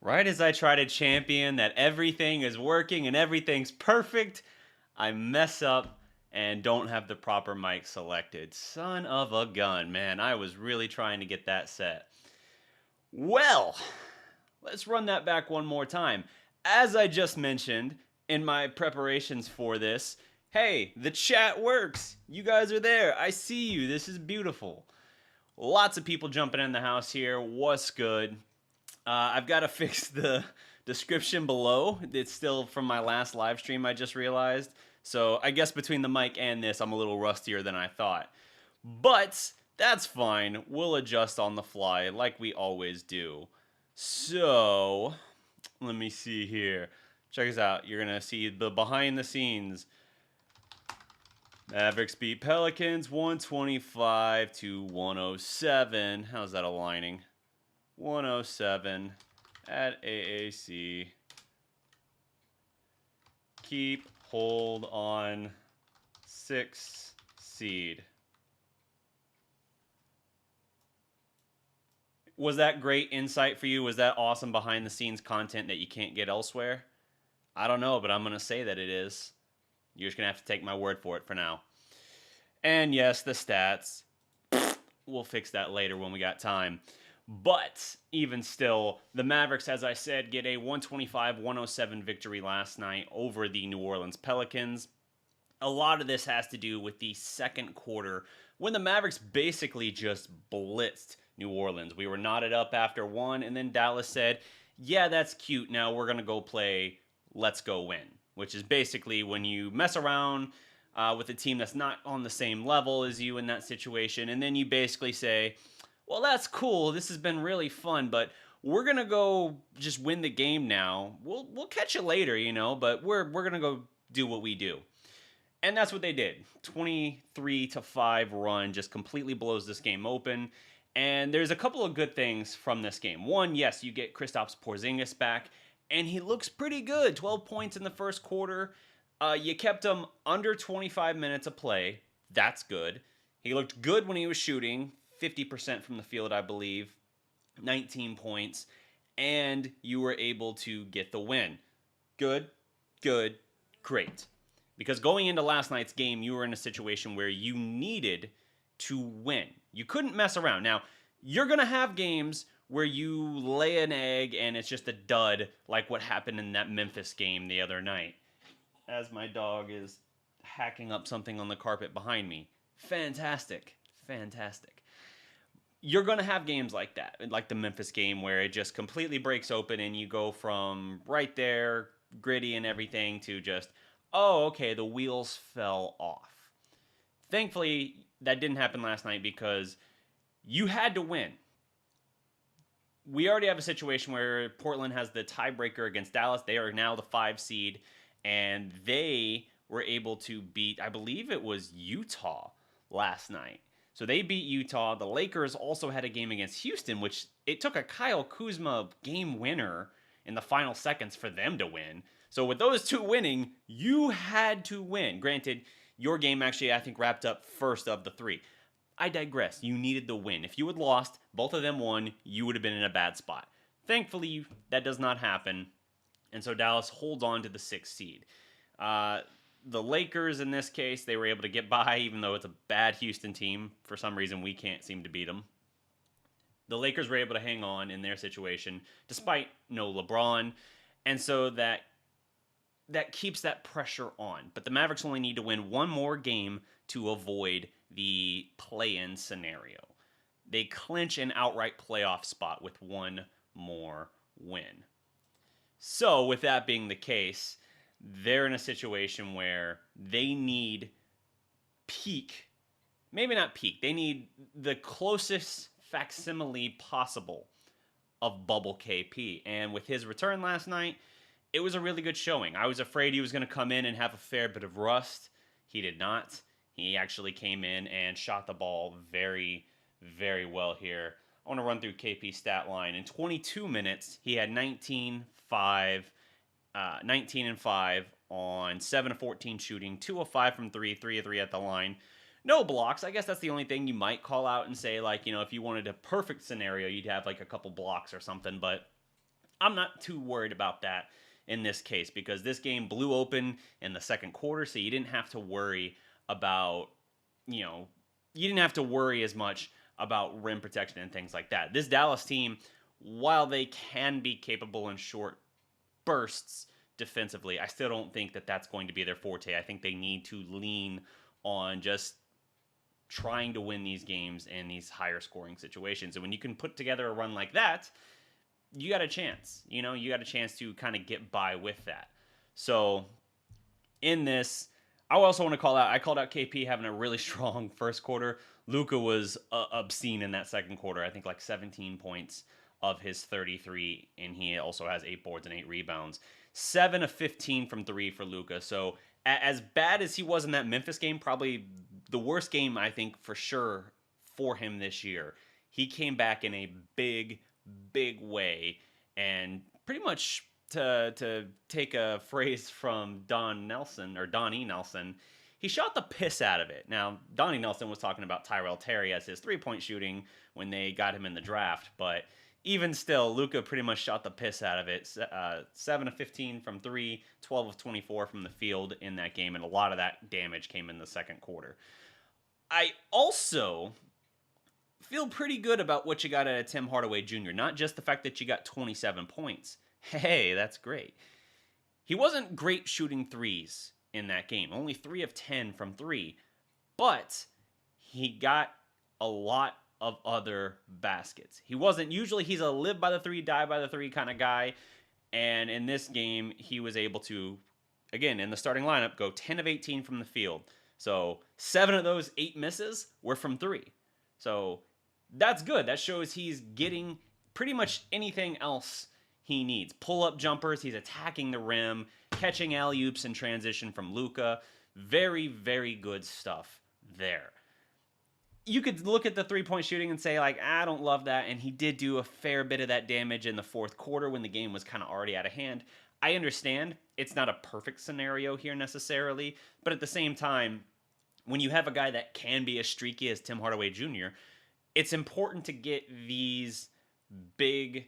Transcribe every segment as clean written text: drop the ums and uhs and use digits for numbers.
Right as I try to champion that everything is working and everything's perfect, I mess up and don't have the proper mic selected. Son of a gun, man. I was really trying to get that set. Well, let's run that back one more time. As I just mentioned in my preparations for this, hey, the chat works. You guys are there. I see you. This is beautiful. Lots of people jumping in the house here. What's good? I've got to fix the description below. It's still from my last live stream, I just realized. So I guess between the mic and this, I'm a little rustier than I thought. But that's fine. We'll adjust on the fly like we always do. So, let me see here. Check this out. You're going to see the behind the scenes. Mavericks beat Pelicans 125 to 107. How's that aligning? 107 at AAC. Keep hold on 6 seed. Was that great insight for you? Was that awesome behind the scenes content that you can't get elsewhere? I don't know, but I'm going to say that it is. You're just going to have to take my word for it for now. And yes, the stats. We'll fix that later when we got time. But even still, the Mavericks, as I said, get a 125-107 victory last night over the New Orleans Pelicans. A lot of this has to do with the second quarter when the Mavericks basically just blitzed New Orleans. We were knotted up after one, and then Dallas said, yeah, that's cute. Now we're going to go play Let's Go Win, which is basically when you mess around with a team that's not on the same level as you in that situation, and then you basically say, well, that's cool. This has been really fun, but we're going to go just win the game now. We'll catch you later, but we're going to go do what we do. And that's what they did. 23-5 run just completely blows this game open. And there's a couple of good things from this game. One, yes, you get Kristaps Porzingis back, and he looks pretty good. 12 points in the first quarter. You kept him under 25 minutes of play. That's good. He looked good when he was shooting. 50% from the field, I believe. 19 points. And you were able to get the win. Good, great. Because going into last night's game, you were in a situation where you needed to win. You couldn't mess around. Now, you're going to have games where you lay an egg and it's just a dud, like what happened in that Memphis game the other night. As my dog is hacking up something on the carpet behind me. Fantastic. You're going to have games like that, like the Memphis game, where it just completely breaks open and you go from right there, gritty and everything, to just, oh, okay, the wheels fell off. Thankfully, that didn't happen last night because you had to win. We already have a situation where Portland has the tiebreaker against Dallas. They are now the 5 seed, and they were able to beat, I believe it was Utah last night. So they beat Utah. The Lakers also had a game against Houston, which it took a Kyle Kuzma game winner in the final seconds for them to win. So with those two winning, you had to win. Granted, your game actually, I think, wrapped up first of the 3. I digress. You needed the win. If you had lost, both of them won, you would have been in a bad spot. Thankfully, that does not happen. And so Dallas holds on to the 6th seed. The Lakers, in this case, they were able to get by, even though it's a bad Houston team. For some reason, we can't seem to beat them. The Lakers were able to hang on in their situation, despite no LeBron. And so that keeps that pressure on. But the Mavericks only need to win one more game to avoid the play-in scenario. They clinch an outright playoff spot with one more win. So, with that being the case, they're in a situation where they need peak, maybe not peak, they need the closest facsimile possible of Bubble KP. And with his return last night, it was a really good showing. I was afraid he was going to come in and have a fair bit of rust. He did not. He actually came in and shot the ball very, very well here. I want to run through KP's stat line. In 22 minutes, he had 19 and 5 on 7 of 14 shooting, 2 of 5 from 3, 3 of 3 at the line. No blocks. I guess that's the only thing you might call out and say, like, if you wanted a perfect scenario, you'd have like a couple blocks or something, but I'm not too worried about that in this case because this game blew open in the second quarter, so you didn't have to worry about, you know, you didn't have to worry as much about rim protection and things like that. This Dallas team, while they can be capable in short bursts defensively, I still don't think that that's going to be their forte. I think they need to lean on just trying to win these games in these higher scoring situations. And when you can put together a run like that, you got a chance. You got a chance to kind of get by with that. So in this, I also want to call out. I called out KP having a really strong first quarter. Luka was obscene in that second quarter. I think like 17 points of his 33, and he also has 8 boards and 8 rebounds. 7 of 15 from 3 for Luka. So as bad as he was in that Memphis game, probably the worst game I think for sure for him this year. He came back in a big way, and pretty much to take a phrase from Donnie Nelson, he shot the piss out of it. Now, Donnie Nelson was talking about Tyrell Terry as his 3-point shooting when they got him in the draft, but even still, Luka pretty much shot the piss out of it. 7 of 15 from 3, 12 of 24 from the field in that game, and a lot of that damage came in the second quarter. I also feel pretty good about what you got out of Tim Hardaway Jr., not just the fact that you got 27 points. Hey, that's great. He wasn't great shooting threes in that game, only 3 of 10 from 3, but he got a lot of other baskets. He wasn't, usually he's a live by the 3, die by the 3 kind of guy, and in this game, he was able to, again, in the starting lineup, go 10 of 18 from the field. So 7 of those 8 misses were from 3. So that's good. That shows he's getting pretty much anything else he needs. Pull-up jumpers, he's attacking the rim, catching alley-oops in transition from Luka. Very good stuff there. You could look at the three-point shooting and say, like, I don't love that, and he did do a fair bit of that damage in the fourth quarter when the game was kind of already out of hand. I understand it's not a perfect scenario here necessarily, but at the same time, when you have a guy that can be as streaky as Tim Hardaway Jr., it's important to get these big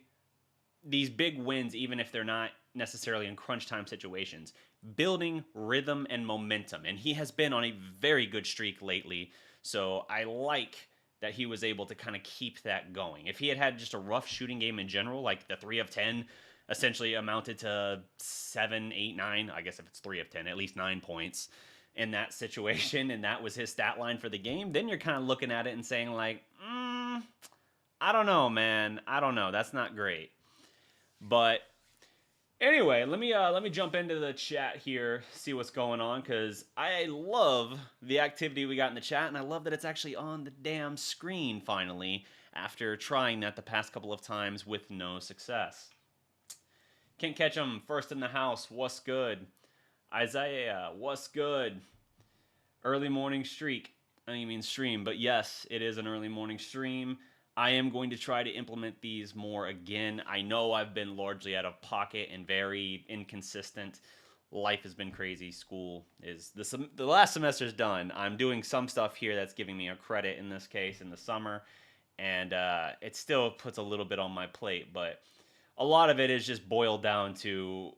wins, even if they're not necessarily in crunch time situations, building rhythm and momentum. And he has been on a very good streak lately. So I like that he was able to kind of keep that going. If he had just a rough shooting game in general, like the 3 of 10 essentially amounted to 7, 8, 9, I guess if it's 3 of 10, at least 9 points in that situation, and that was his stat line for the game, then you're kind of looking at it and saying like, I don't know, man. I don't know. That's not great. But anyway, let me jump into the chat here, see what's going on, because I love the activity we got in the chat, and I love that it's actually on the damn screen finally, after trying that the past couple of times with no success. Can't catch them first in the house. What's good? Isaiah, what's good? Early morning streak. I mean stream, but yes, it is an early morning stream. I am going to try to implement these more again. I know I've been largely out of pocket and very inconsistent. Life has been crazy. School is the last semester's done. I'm doing some stuff here that's giving me a credit in this case in the summer, and it still puts a little bit on my plate, but a lot of it is just boiled down to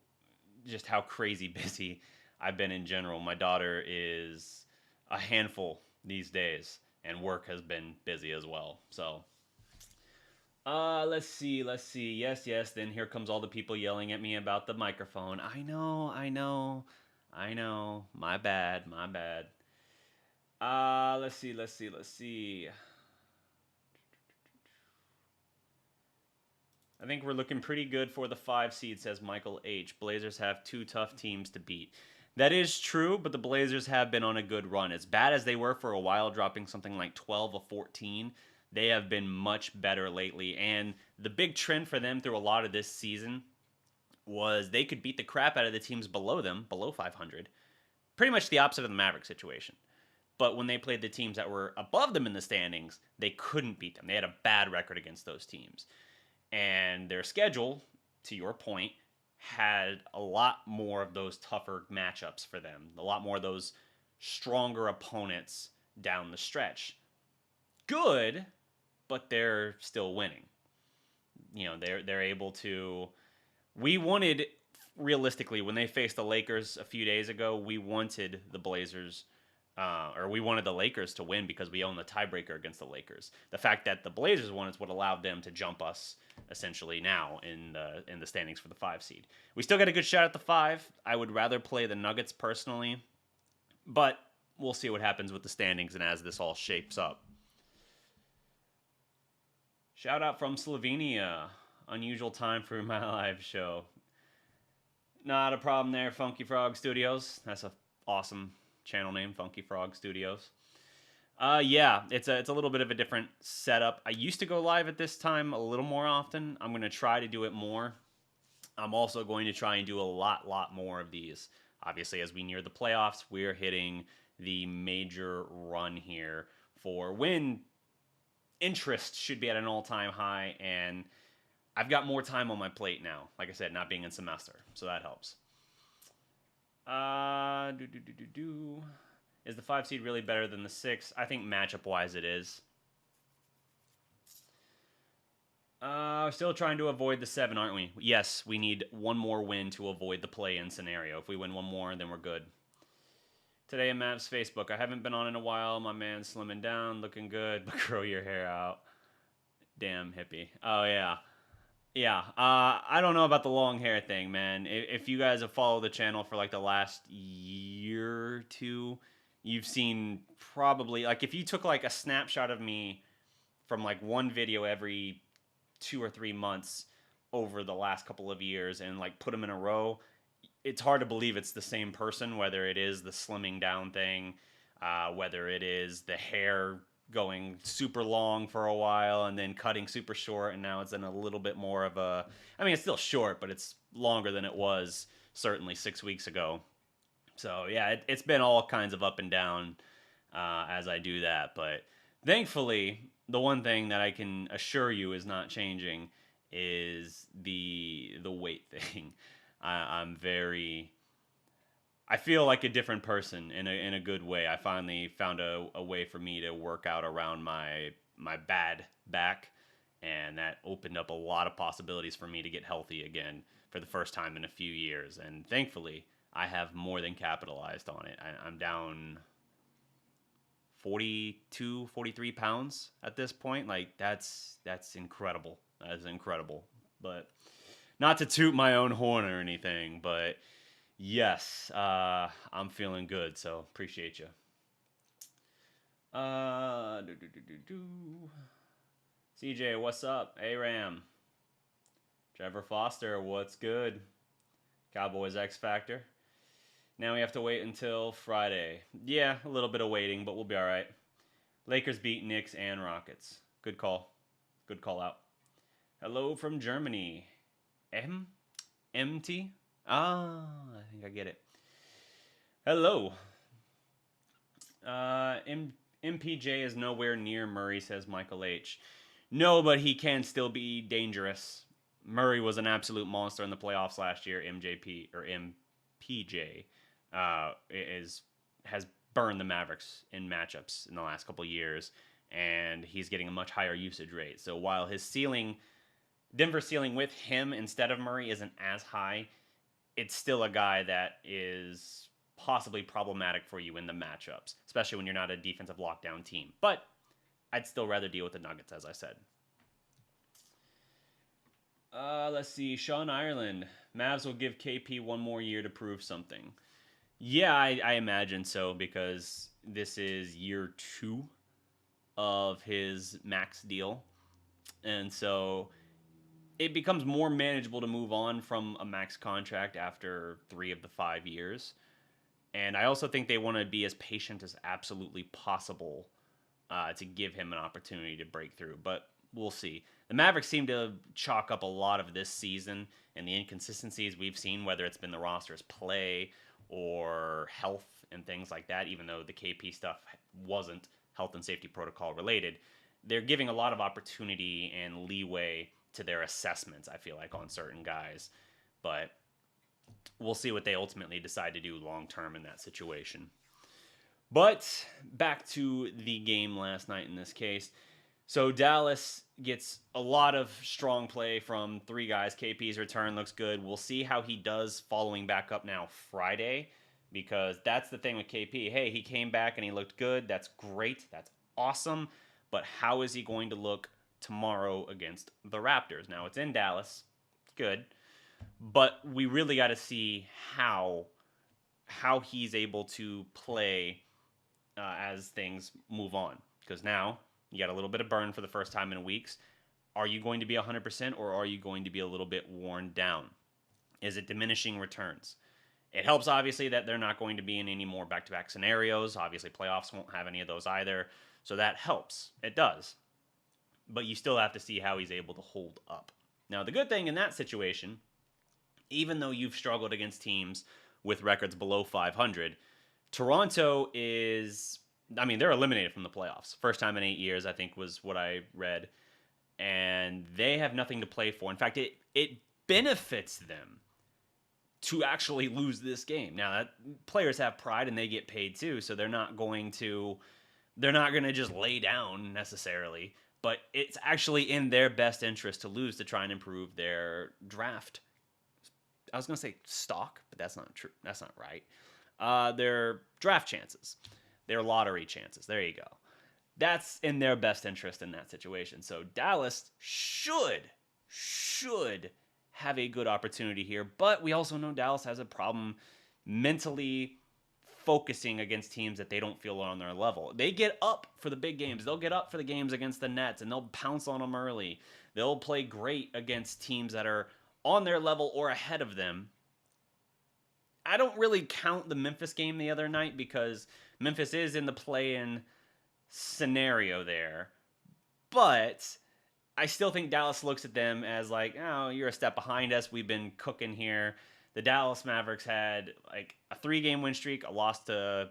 just how crazy busy I've been in general. My daughter is a handful these days, and work has been busy as well. So let's see. Yes. Then here comes all the people yelling at me about the microphone. I know. My bad. Let's see. I think we're looking pretty good for the 5 seed, says Michael H. Blazers have 2 tough teams to beat. That is true, but the Blazers have been on a good run. As bad as they were for a while, dropping something like 12 of 14, they have been much better lately. And the big trend for them through a lot of this season was they could beat the crap out of the teams below them, below 500. Pretty much the opposite of the Maverick situation. But when they played the teams that were above them in the standings, they couldn't beat them. They had a bad record against those teams. And their schedule, to your point, had a lot more of those tougher matchups for them. A lot more of those stronger opponents down the stretch. Good, but they're still winning. You know, they're able to We wanted, realistically, when they faced the Lakers a few days ago, we wanted the Blazers, or we wanted the Lakers to win because we own the tiebreaker against the Lakers. The fact that the Blazers won is what allowed them to jump us essentially now in the standings for the 5 seed. We still got a good shot at the 5. I would rather play the Nuggets personally, but we'll see what happens with the standings and as this all shapes up. Shout out from Slovenia. Unusual time for my live show. Not a problem there, Funky Frog Studios. That's a awesome channel name, Funky Frog Studios. Yeah, it's a little bit of a different setup. I used to go live at this time a little more often. I'm going to try to do it more. I'm also going to try and do a lot more of these. Obviously, as we near the playoffs, we're hitting the major run here for when interest should be at an all-time high, and I've got more time on my plate now. Like I said, not being in semester, so that helps. Is the 5 seed really better than the 6? I think matchup-wise it is. We're still trying to avoid the 7, aren't we? Yes, we need one more win to avoid the play-in scenario. If we win one more, then we're good. Today in Mavs Facebook. I haven't been on in a while. My man's slimming down, looking good, but grow your hair out. Damn hippie. Oh, yeah. Yeah, I don't know about the long hair thing, man. If you guys have followed the channel for like the last year or two, you've seen probably, like, if you took like a snapshot of me from like one video every 2 or 3 months over the last couple of years and like put them in a row, it's hard to believe it's the same person, whether it is the slimming down thing, whether it is the hair going super long for a while and then cutting super short, and now it's in a little bit more of a, I mean, it's still short, but it's longer than it was certainly 6 weeks ago. So yeah, it's been all kinds of up and down as I do that, but thankfully the one thing that I can assure you is not changing is the weight thing. I'm very, I feel like a different person in a good way. I finally found a way for me to work out around my bad back, and that opened up a lot of possibilities for me to get healthy again for the first time in a few years. And thankfully, I have more than capitalized on it. I'm down 42, 43 pounds at this point. Like, that's incredible. That is incredible. But not to toot my own horn or anything, but yes, I'm feeling good, so appreciate you. CJ, what's up? Aram. Trevor Foster, what's good? Cowboys X Factor. Now we have to wait until Friday. Yeah, a little bit of waiting, but we'll be all right. Lakers beat Knicks and Rockets. Good call. Good call out. Hello from Germany. MT? Ah, I think I get it. Hello. MPJ is nowhere near Murray, says Michael H. No, but he can still be dangerous. Murray was an absolute monster in the playoffs last year. MPJ has burned the Mavericks in matchups in the last couple of years, and he's getting a much higher usage rate. So while his ceiling, Denver's ceiling with him instead of Murray isn't as high, it's still a guy that is possibly problematic for you in the matchups, especially when you're not a defensive lockdown team. But I'd still rather deal with the Nuggets, as I said. Let's see. Sean Ireland. Mavs will give KP one more year to prove something. Yeah, I imagine so, because this is year 2 of his max deal. And so it becomes more manageable to move on from a max contract after 3 of the 5 years. And I also think they want to be as patient as absolutely possible to give him an opportunity to break through. But we'll see. The Mavericks seem to chalk up a lot of this season and the inconsistencies we've seen, whether it's been the roster's play or health and things like that, even though the KP stuff wasn't health and safety protocol related. They're giving a lot of opportunity and leeway to their assessments, I feel like, on certain guys. But we'll see what they ultimately decide to do long term in that situation. But back to the game last night in this case. So Dallas gets a lot of strong play from three guys. KP's return looks good. We'll see how he does following back up now Friday, because that's the thing with KP. Hey, he came back and he looked good. That's great. That's awesome. But how is he going to look tomorrow against the Raptors? Now it's in Dallas. Good. But we really got to see how he's able to play as things move on. Because now you got a little bit of burn for the first time in weeks. Are you going to be 100% or are you going to be a little bit worn down? Is it diminishing returns? It helps, obviously, that they're not going to be in any more back-to-back scenarios. Obviously, playoffs won't have any of those either. So that helps. It does. But you still have to see how he's able to hold up. Now, the good thing in that situation, even though you've struggled against teams with records below 500, Toronto is, I mean, they're eliminated from the playoffs. First time in 8 years, I think, was what I read. And they have nothing to play for. In fact, it benefits them to actually lose this game. Now, players have pride and they get paid too, so they're not going to just lay down necessarily. But it's actually in their best interest to lose to try and improve their draft. I was going to say stock, but that's not true. That's not right. Their draft chances, their lottery chances. There you go. That's in their best interest in that situation. So Dallas should have a good opportunity here, but we also know Dallas has a problem mentally focusing against teams that they don't feel are on their level. They get up for the big games. They'll get up for the games against the Nets, and they'll pounce on them early. They'll play great against teams that are on their level or ahead of them. I don't really count the Memphis game the other night because Memphis is in the play-in scenario there, but I still think Dallas looks at them as like, oh, you're a step behind us. We've been cooking here. The Dallas Mavericks had like a 3-game win streak, a loss to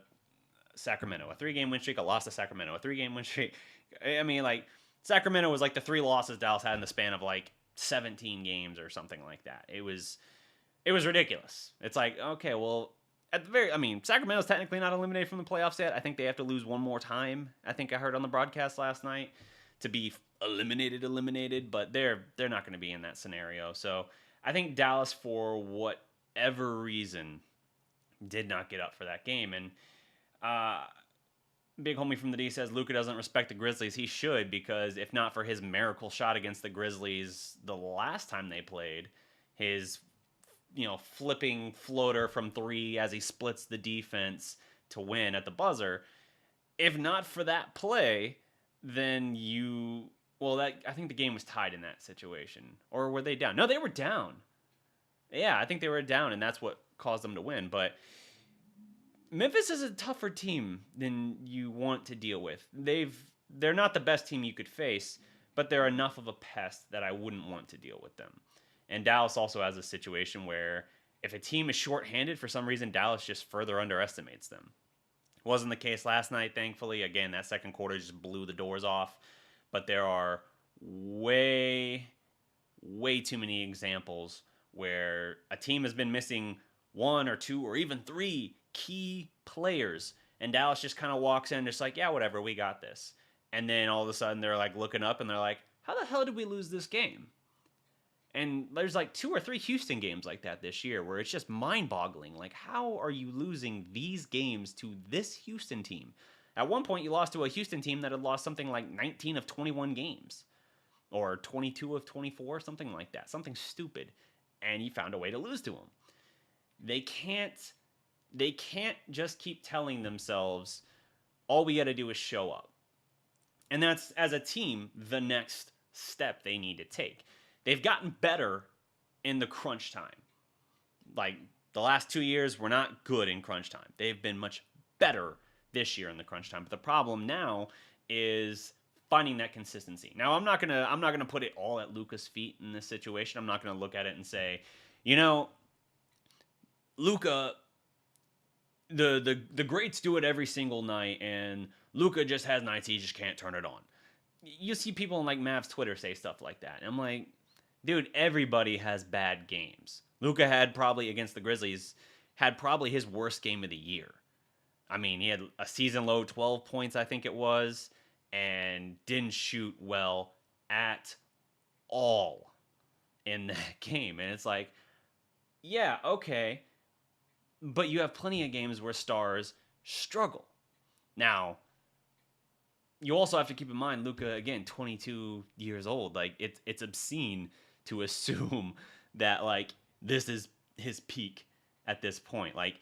Sacramento, a 3-game win streak, a loss to Sacramento, a 3-game win streak. I mean, like, Sacramento was like the 3 losses Dallas had in the span of like 17 games or something like that. It was ridiculous. It's like, okay, well, Sacramento's technically not eliminated from the playoffs yet. I think they have to lose one more time. I think I heard on the broadcast last night to be eliminated, but they're not going to be in that scenario. So I think Dallas, for whatever reason, did not get up for that game. And Big Homie from the D says Luka doesn't respect the Grizzlies. He should, because if not for his miracle shot against the Grizzlies the last time they played, his flipping floater from 3 as he splits the defense to win at the buzzer. If not for that play, then I think the game was tied in that situation. Or were they down? No, they were down. Yeah, I think they were down, and that's what caused them to win. But Memphis is a tougher team than you want to deal with. They're not the best team you could face, but they're enough of a pest that I wouldn't want to deal with them. And Dallas also has a situation where if a team is shorthanded, for some reason, Dallas just further underestimates them. Wasn't the case last night, thankfully. Again, that second quarter just blew the doors off. But there are way too many examples where a team has been missing 1 or 2 or even 3 key players, and Dallas just kind of walks in just like, yeah, whatever, we got this. And then all of a sudden they're like looking up and they're like, how the hell did we lose this game? And there's like 2 or 3 Houston games like that this year where it's just mind-boggling. Like, how are you losing these games to this Houston team? At one point, you lost to a Houston team that had lost something like 19 of 21 games. Or 22 of 24, something like that. Something stupid. And you found a way to lose to them. They can't just keep telling themselves, all we got to do is show up. And that's, as a team, the next step they need to take. They've gotten better in the crunch time. Like, the last 2 years were not good in crunch time. They've been much better this year in the crunch time. But the problem now is finding that consistency. Now, I'm not gonna put it all at Luka's feet in this situation. I'm not gonna look at it and say, Luka, the greats do it every single night, and Luka just has nights he just can't turn it on. You see people on like Mavs Twitter say stuff like that. And I'm like, dude, everybody has bad games. Luka had probably against the Grizzlies his worst game of the year. I mean, he had a season low 12 points, I think it was, and didn't shoot well at all in that game. And it's like, yeah, okay, but you have plenty of games where stars struggle. Now, you also have to keep in mind Luka, again, 22 years old. Like, it's obscene to assume that like this is his peak at this point. Like,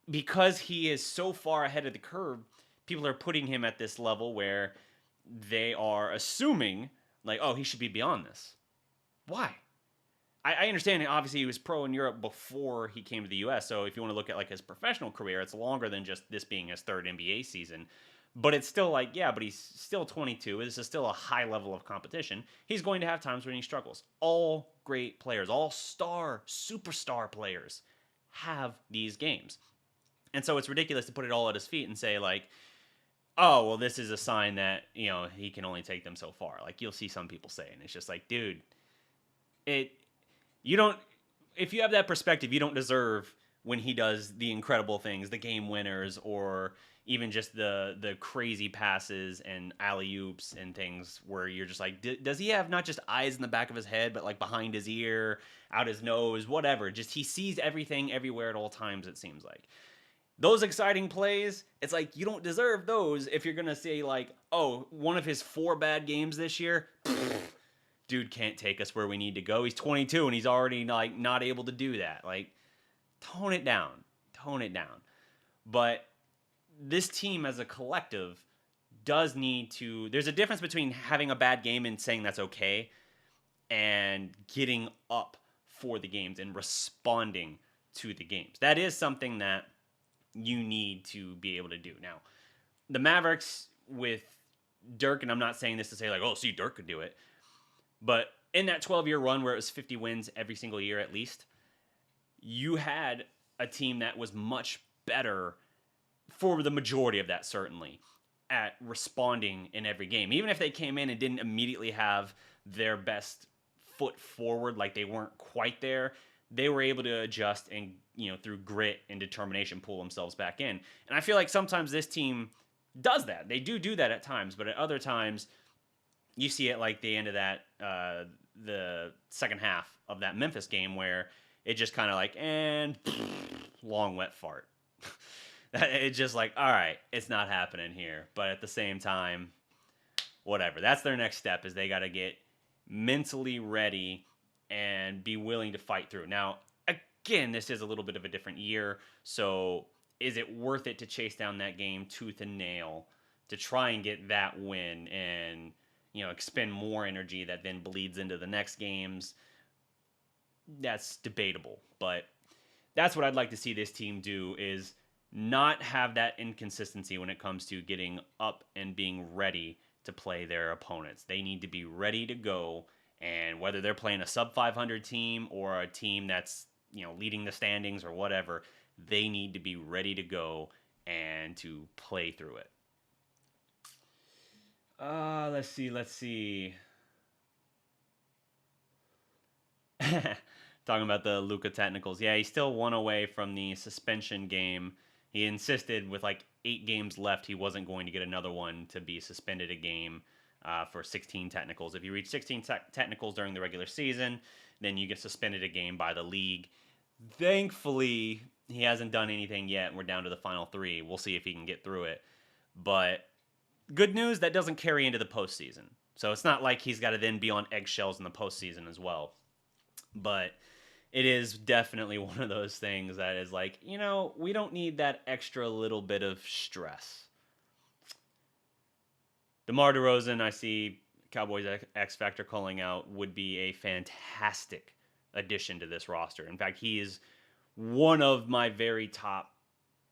because he is so far ahead of the curve, people are putting him at this level where they are assuming like, oh, he should be beyond this. Why? I understand obviously he was pro in Europe before he came to the US. So if you want to look at like his professional career, it's longer than just this being his third NBA season. But it's still like, yeah, but he's still 22. This is still a high level of competition. He's going to have times when he struggles. All great players, all superstar players have these games. And so it's ridiculous to put it all at his feet and say like, oh, well, this is a sign that, he can only take them so far. Like you'll see some people say, and it's just like, dude, it you don't if you have that perspective, you don't deserve when he does the incredible things, the game winners, or even just the crazy passes and alley oops and things where you're just like, does he have not just eyes in the back of his head, but like behind his ear, out his nose, whatever? Just he sees everything everywhere at all times, it seems like. Those exciting plays, it's like you don't deserve those if you're going to say like, oh, one of his 4 bad games this year, dude can't take us where we need to go. He's 22 and he's already like not able to do that. Like, tone it down. Tone it down. But this team as a collective does need to, there's a difference between having a bad game and saying that's okay and getting up for the games and responding to the games. That is something that you need to be able to do. Now, the Mavericks with Dirk, and I'm not saying this to say like, oh, see, Dirk could do it, but in that 12-year run where it was 50 wins every single year at least, you had a team that was much better for the majority of that, certainly, at responding in every game. Even if they came in and didn't immediately have their best foot forward, like they weren't quite there, they were able to adjust and, through grit and determination, pull themselves back in. And I feel like sometimes this team does that. They do that at times, but at other times, you see it like the end of that, the second half of that Memphis game where it just kind of like, and long wet fart. It's just like, all right, it's not happening here. But at the same time, whatever. That's their next step, is they got to get mentally ready and be willing to fight through. Now, again, this is a little bit of a different year. So is it worth it to chase down that game tooth and nail to try and get that win and, expend more energy that then bleeds into the next games? That's debatable. But that's what I'd like to see this team do, is not have that inconsistency when it comes to getting up and being ready to play their opponents. They need to be ready to go, and whether they're playing a sub 500 team or a team that's, leading the standings or whatever, they need to be ready to go and to play through it. Let's see. Talking about the Luka technicals. Yeah, he's still 1 away from the suspension game. He insisted with like 8 games left he wasn't going to get another one to be suspended a game for 16 technicals. If you reach 16 technicals during the regular season, then you get suspended a game by the league. Thankfully, he hasn't done anything yet, and we're down to the final 3. We'll see if he can get through it. But good news, that doesn't carry into the postseason. So it's not like he's got to then be on eggshells in the postseason as well. But it is definitely one of those things that is like, we don't need that extra little bit of stress. DeMar DeRozan, I see Cowboys X Factor calling out, would be a fantastic addition to this roster. In fact, he is one of my very top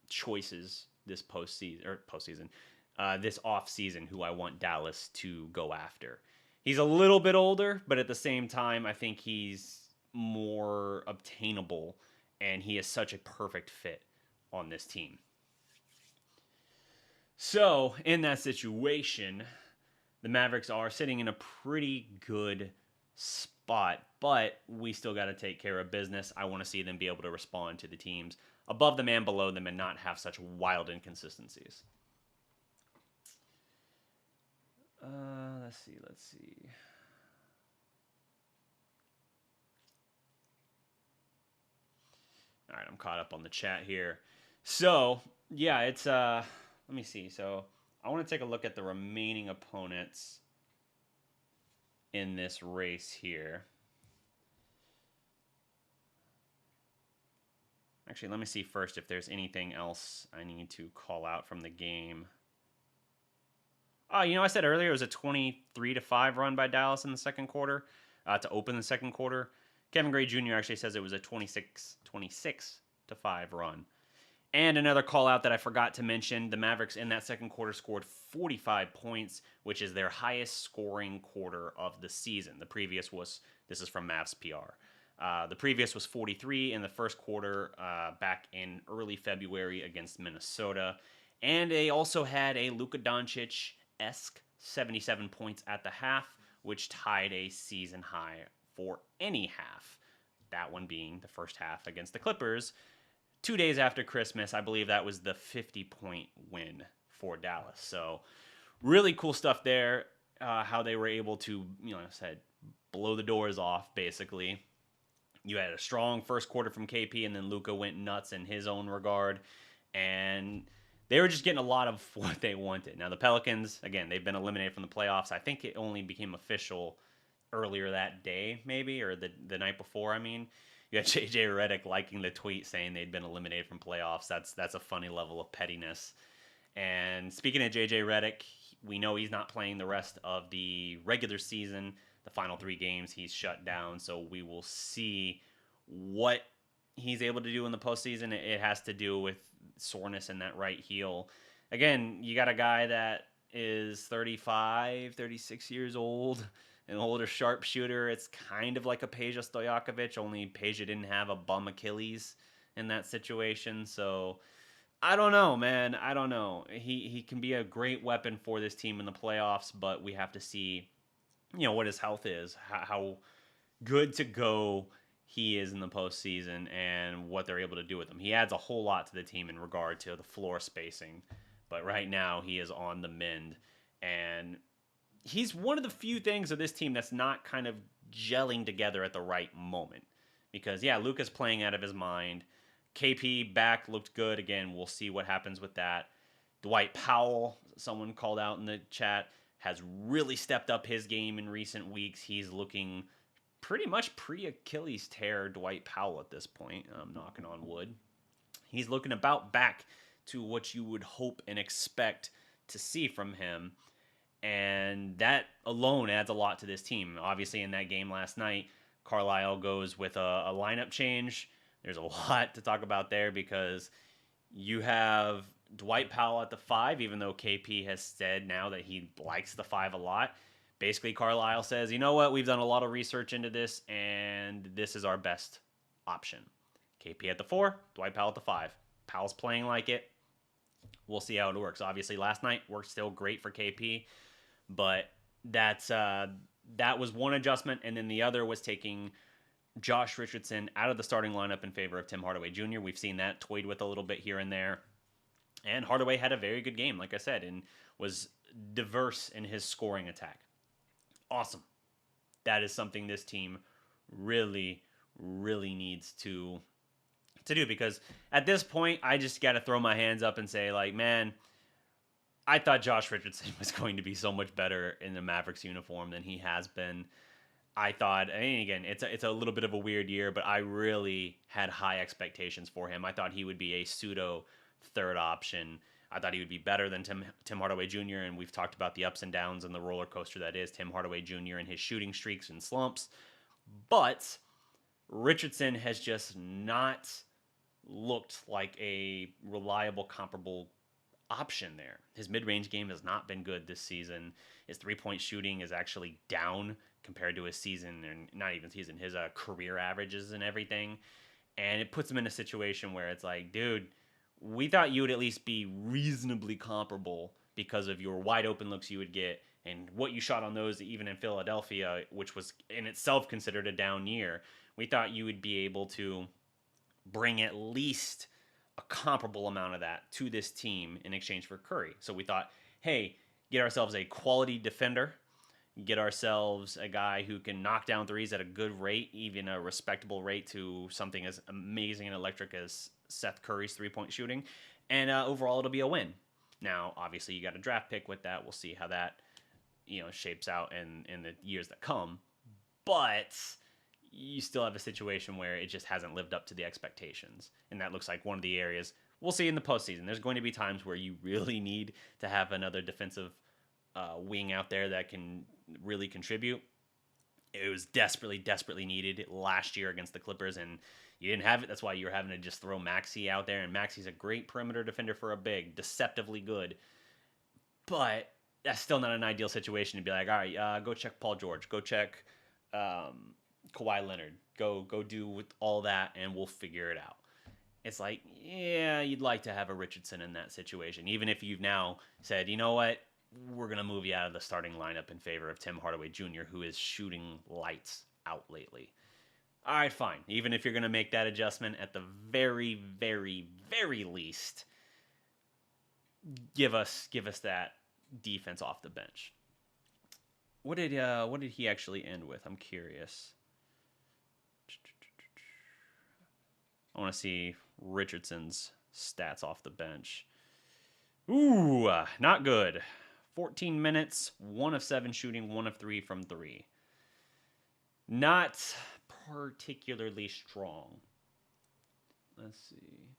choices this postseason, this offseason, who I want Dallas to go after. He's a little bit older, but at the same time, I think he's more obtainable, and he is such a perfect fit on this team. So, in that situation, the Mavericks are sitting in a pretty good spot, but we still got to take care of business. I want to see them be able to respond to the teams above them and below them and not have such wild inconsistencies. Let's see. All right, I'm caught up on the chat here. So, yeah, it's let me see. So, I want to take a look at the remaining opponents in this race here. Actually, let me see first if there's anything else I need to call out from the game. Oh, I said earlier it was a 23-5 run by Dallas in the second quarter to open the second quarter. Kevin Gray Jr. actually says it was a 26-5 run. And another call out that I forgot to mention, the Mavericks in that second quarter scored 45 points, which is their highest scoring quarter of the season. This is from Mavs PR. The previous was 43 in the first quarter back in early February against Minnesota. And they also had a Luka Doncic-esque 77 points at the half, which tied a season high for any half. That one being the first half against the Clippers. 2 days after Christmas, I believe that was the 50-point win for Dallas. So really cool stuff there, how they were able to, blow the doors off, basically. You had a strong first quarter from KP, and then Luka went nuts in his own regard. And they were just getting a lot of what they wanted. Now, the Pelicans, again, they've been eliminated from the playoffs. I think it only became official earlier that day, maybe, or the night before, I mean. You had JJ Redick liking the tweet saying they'd been eliminated from playoffs. That's a funny level of pettiness. And speaking of JJ Redick, we know he's not playing the rest of the regular season. The final 3 games he's shut down, so we will see what he's able to do in the postseason. It has to do with soreness in that right heel. Again, you got a guy that is 35, 36 years old, an older sharpshooter. It's kind of like a Peja Stojakovic, only Peja didn't have a bum Achilles in that situation. So I don't know, man. I don't know. He can be a great weapon for this team in the playoffs, but we have to see, what his health is, how good to go he is in the postseason, and what they're able to do with him. He adds a whole lot to the team in regard to the floor spacing, but right now he is on the mend, and he's one of the few things of this team that's not kind of gelling together at the right moment. Because, yeah, Luka's playing out of his mind. KP back looked good. Again, we'll see what happens with that. Dwight Powell, someone called out in the chat, has really stepped up his game in recent weeks. He's looking pretty much pre-Achilles tear Dwight Powell at this point. I'm knocking on wood. He's looking about back to what you would hope and expect to see from him. And that alone adds a lot to this team. Obviously, in that game last night, Carlisle goes with a lineup change. There's a lot to talk about there because you have Dwight Powell at the 5, even though KP has said now that he likes the 5 a lot. Basically, Carlisle says, you know what, we've done a lot of research into this, and this is our best option. KP at the 4, Dwight Powell at the 5. Powell's playing like it. We'll see how it works. Obviously, last night worked still great for KP, but that was one adjustment, and then the other was taking Josh Richardson out of the starting lineup in favor of Tim Hardaway Jr. We've seen that toyed with a little bit here and there. And Hardaway had a very good game, like I said, and was diverse in his scoring attack. Awesome. That is something this team really, really needs to do, because at this point, I just got to throw my hands up and say, like, man, I thought Josh Richardson was going to be so much better in the Mavericks uniform than he has been. I thought, and again, it's a little bit of a weird year, but I really had high expectations for him. I thought he would be a pseudo third option. I thought he would be better than Tim Hardaway Jr., and we've talked about the ups and downs and the roller coaster that is Tim Hardaway Jr. and his shooting streaks and slumps. But Richardson has just not looked like a reliable, comparable option there. His mid-range game has not been good this season. His three-point shooting is actually down compared to his season, and not even season, his career averages and everything. And it puts him in a situation where it's like, dude, we thought you would at least be reasonably comparable because of your wide open looks you would get and what you shot on those, even in Philadelphia, which was in itself considered a down year. We thought you would be able to bring at least a comparable amount of that to this team in exchange for Curry. So we thought, hey, get ourselves a quality defender, get ourselves a guy who can knock down threes at a good rate, even a respectable rate to something as amazing and electric as Seth Curry's three-point shooting. And overall, it'll be a win. Now, obviously, you got a draft pick with that. We'll see how that shapes out in the years that come. But you still have a situation where it just hasn't lived up to the expectations. And that looks like one of the areas we'll see in the postseason. There's going to be times where you really need to have another defensive wing out there that can really contribute. It was desperately needed last year against the Clippers, and you didn't have it. That's why you're having to just throw Maxey out there, and Maxey's a great perimeter defender for a big, deceptively good. But that's still not an ideal situation to be like, all right, go check Paul George, go check Kawhi Leonard, go do with all that, and we'll figure it out. It's like, yeah, you'd like to have a Richardson in that situation, even if you've now said, you know what, we're going to move you out of the starting lineup in favor of Tim Hardaway Jr., who is shooting lights out lately. All right, fine. Even if you're going to make that adjustment, at the very, very, very least, give us that defense off the bench. What did he actually end with? I'm curious. I want to see Richardson's stats off the bench. Ooh, not good. 14 minutes, 1 of 7 shooting, 1 of 3 from 3. Not particularly strong. Let's see.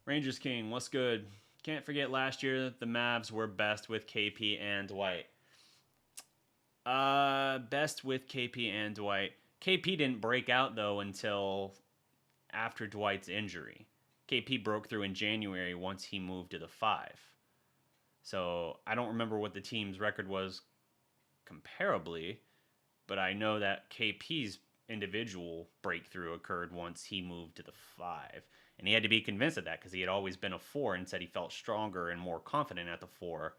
Rangers King, what's good? Can't forget last year the Mavs were best with KP and Dwight. Best with KP and Dwight. KP didn't break out, though, until after Dwight's injury. KP broke through in January once he moved to the 5. So I don't remember what the team's record was comparably, but I know that KP's individual breakthrough occurred once he moved to the 5. And he had to be convinced of that because he had always been a 4 and said he felt stronger and more confident at the 4.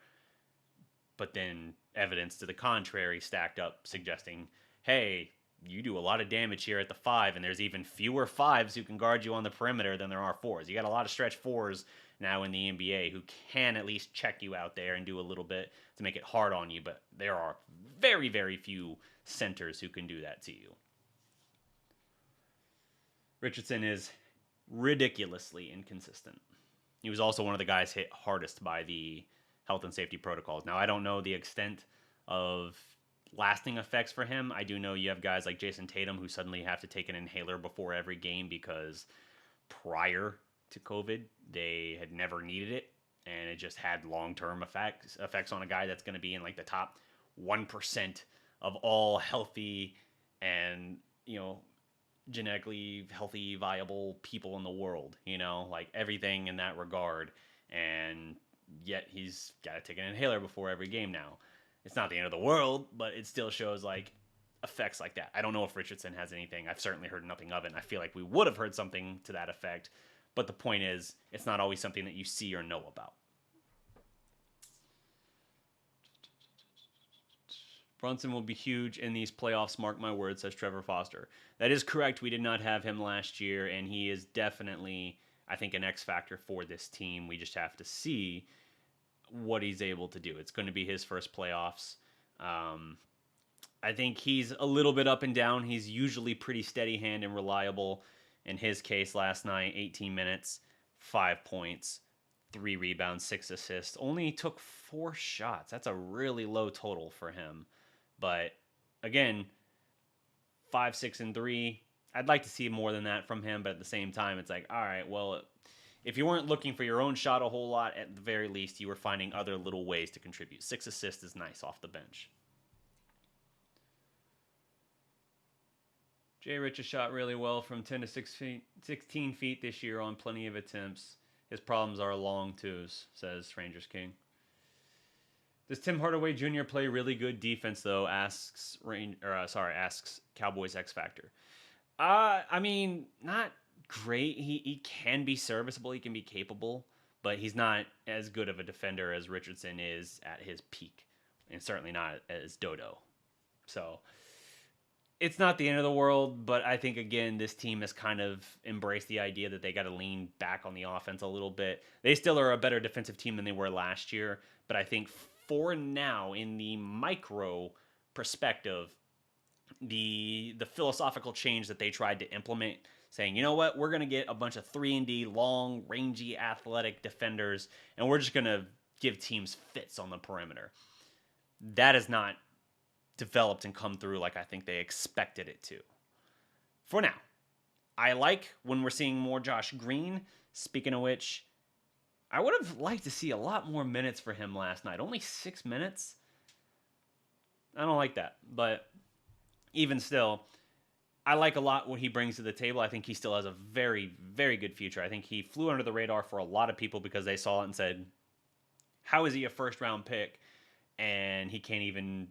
But then evidence to the contrary stacked up, suggesting, hey, you do a lot of damage here at the 5, and there's even fewer 5s who can guard you on the perimeter than there are 4s. You got a lot of stretch 4s now in the NBA who can at least check you out there and do a little bit to make it hard on you, but there are very, very few centers who can do that to you. Richardson is ridiculously inconsistent. He was also one of the guys hit hardest by the health and safety protocols. Now, I don't know the extent of lasting effects for him. I do know you have guys like Jason Tatum who suddenly have to take an inhaler before every game because prior to COVID, they had never needed it, and it just had long-term effects on a guy that's going to be in like the top 1% of all healthy and, genetically healthy, viable people in the world, like everything in that regard. And yet he's got to take an inhaler before every game now. It's not the end of the world, but it still shows like effects like that. I don't know if Richardson has anything. I've certainly heard nothing of it. And I feel like we would have heard something to that effect. But the point is, it's not always something that you see or know about. Brunson will be huge in these playoffs, mark my words, says Trevor Foster. That is correct. We did not have him last year, and he is definitely, I think, an X factor for this team. We just have to see what he's able to do. It's going to be his first playoffs. I think he's a little bit up and down. He's usually pretty steady hand and reliable. In his case, last night, 18 minutes, 5 points, 3 rebounds, 6 assists. Only took 4 shots. That's a really low total for him. But again, 5, 6, and 3. I'd like to see more than that from him, but at the same time, it's like, all right, well, if you weren't looking for your own shot a whole lot, at the very least, you were finding other little ways to contribute. 6 assists is nice off the bench. Jay Rich has shot really well from 10 to 16 feet this year on plenty of attempts. His problems are long twos, says Rangers King. Does Tim Hardaway Jr. play really good defense though? Asks Cowboys X Factor. I mean, not great. He can be serviceable. He can be capable, but he's not as good of a defender as Richardson is at his peak, and certainly not as Dodo. So It's not the end of the world, but I think again this team has kind of embraced the idea that they got to lean back on the offense a little bit. They still are a better defensive team than they were last year, but I think for now, in the micro perspective, the philosophical change that they tried to implement, saying, you know what, we're gonna get a bunch of 3-and-D, long, rangy, athletic defenders, and we're just gonna give teams fits on the perimeter. That has not developed and come through like I think they expected it to. For now, I like when we're seeing more Josh Green. Speaking of which, I would have liked to see a lot more minutes for him last night. Only 6 minutes. I don't like that, but even still, I like a lot what he brings to the table. I think he still has a very, very good future. I think he flew under the radar for a lot of people because they saw it and said, how is he a first round pick and he can't even,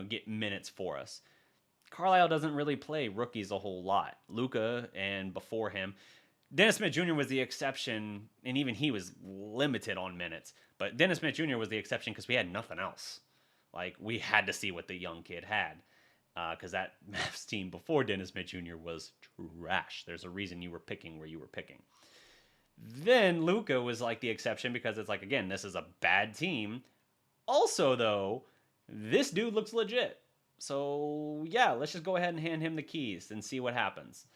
get minutes for us? Carlisle doesn't really play rookies a whole lot. Luka and before him, Dennis Smith Jr. was the exception, and even he was limited on minutes. But Dennis Smith Jr. was the exception because we had nothing else. Like, we had to see what the young kid had. Because that Mavs team before Dennis Smith Jr. was trash. There's a reason you were picking where you were picking. Then Luka was like the exception because it's like, again, this is a bad team. Also, though, this dude looks legit. So, yeah, let's just go ahead and hand him the keys and see what happens.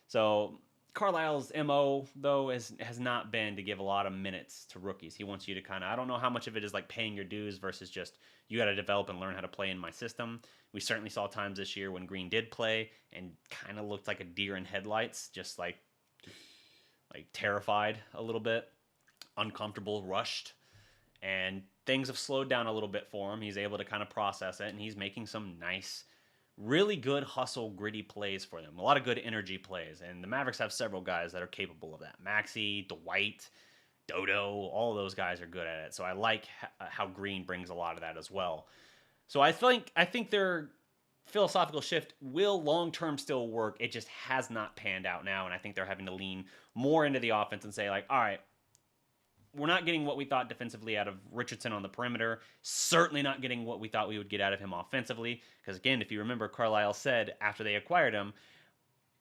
So, Carlisle's MO, though, has not been to give a lot of minutes to rookies. He wants you to kind of, I don't know how much of it is like paying your dues versus just you got to develop and learn how to play in my system. We certainly saw times this year when Green did play and kind of looked like a deer in headlights, just like terrified a little bit, uncomfortable, rushed. And things have slowed down a little bit for him. He's able to kind of process it, and he's making some nice, really good hustle, gritty plays for them. A lot of good energy plays, and the Mavericks have several guys that are capable of that. Maxey, Dwight, Dodo, all of those guys are good at it. So I like how Green brings a lot of that as well. So I think their philosophical shift will long-term still work. It just has not panned out now, and I think they're having to lean more into the offense and say, like, all right, we're not getting what we thought defensively out of Richardson on the perimeter. Certainly not getting what we thought we would get out of him offensively. Because, again, if you remember, Carlisle said after they acquired him,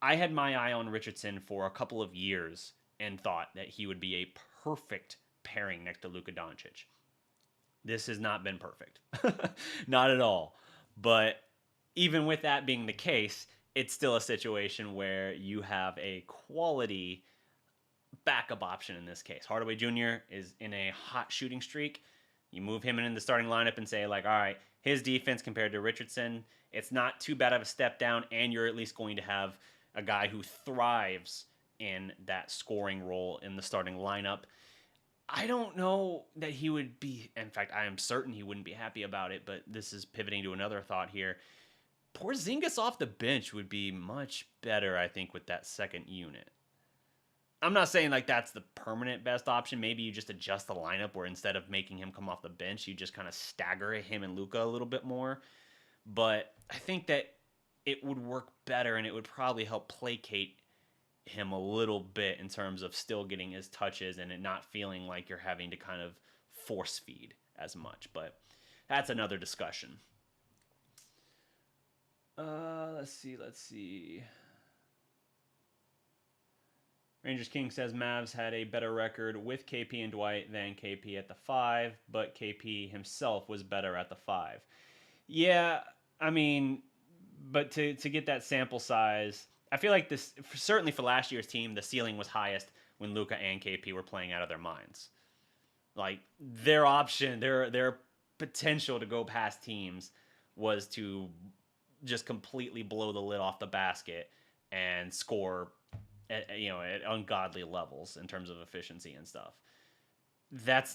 I had my eye on Richardson for a couple of years and thought that he would be a perfect pairing next to Luka Doncic. This has not been perfect. Not at all. But even with that being the case, it's still a situation where you have a quality backup option in this case. Hardaway Jr. is in a hot shooting streak. You move him in the starting lineup and say, like, all right, his defense compared to Richardson, it's not too bad of a step down, and you're at least going to have a guy who thrives in that scoring role in the starting lineup. I don't know that he would be, in fact, I am certain he wouldn't be happy about it, but this is pivoting to another thought here. Porzingis off the bench would be much better, I think, with that second unit. I'm not saying like that's the permanent best option. Maybe you just adjust the lineup where instead of making him come off the bench, you just kind of stagger him and Luka a little bit more. But I think that it would work better and it would probably help placate him a little bit in terms of still getting his touches and it not feeling like you're having to kind of force feed as much. But that's another discussion. Let's see. Rangers King says Mavs had a better record with KP and Dwight than KP at the 5, but KP himself was better at the 5. Yeah, I mean, but to get that sample size, I feel like this, certainly for last year's team, the ceiling was highest when Luka and KP were playing out of their minds. Like, their option, their potential to go past teams was to just completely blow the lid off the basket and score at ungodly levels in terms of efficiency and stuff. That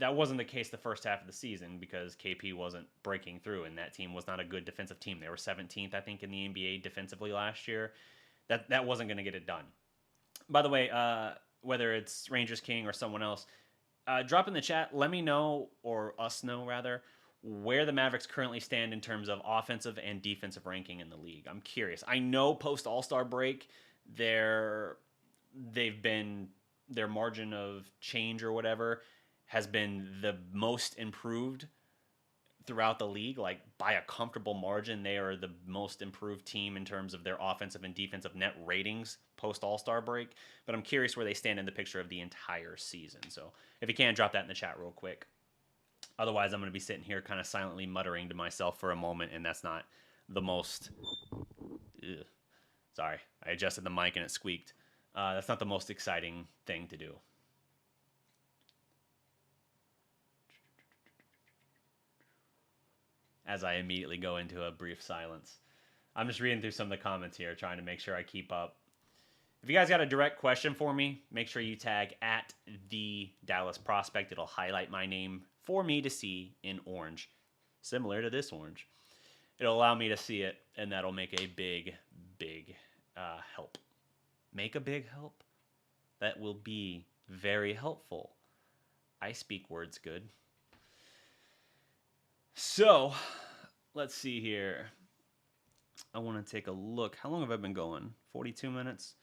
wasn't the case the first half of the season because KP wasn't breaking through and that team was not a good defensive team. They were 17th, I think, in the NBA defensively last year. That wasn't going to get it done. By the way, whether it's Rangers King or someone else, drop in the chat. Let me know, or us know rather, where the Mavericks currently stand in terms of offensive and defensive ranking in the league. I'm curious. I know post All-Star break, their margin of change or whatever has been the most improved throughout the league, like by a comfortable margin. They are the most improved team in terms of their offensive and defensive net ratings post All-Star break. But I'm curious where they stand in the picture of the entire season. So if you can, drop that in the chat real quick. Otherwise, I'm going to be sitting here kind of silently muttering to myself for a moment, and that's not the most... Ugh. Sorry, I adjusted the mic and it squeaked. That's not the most exciting thing to do. As I immediately go into a brief silence. I'm just reading through some of the comments here, trying to make sure I keep up. If you guys got a direct question for me, make sure you tag at the Dallas Prospect. It'll highlight my name for me to see in orange, similar to this orange. It'll allow me to see it, and that'll make a big help. Make a big help? That will be very helpful. I speak words good. So, let's see here. I want to take a look. How long have I been going? 42 minutes?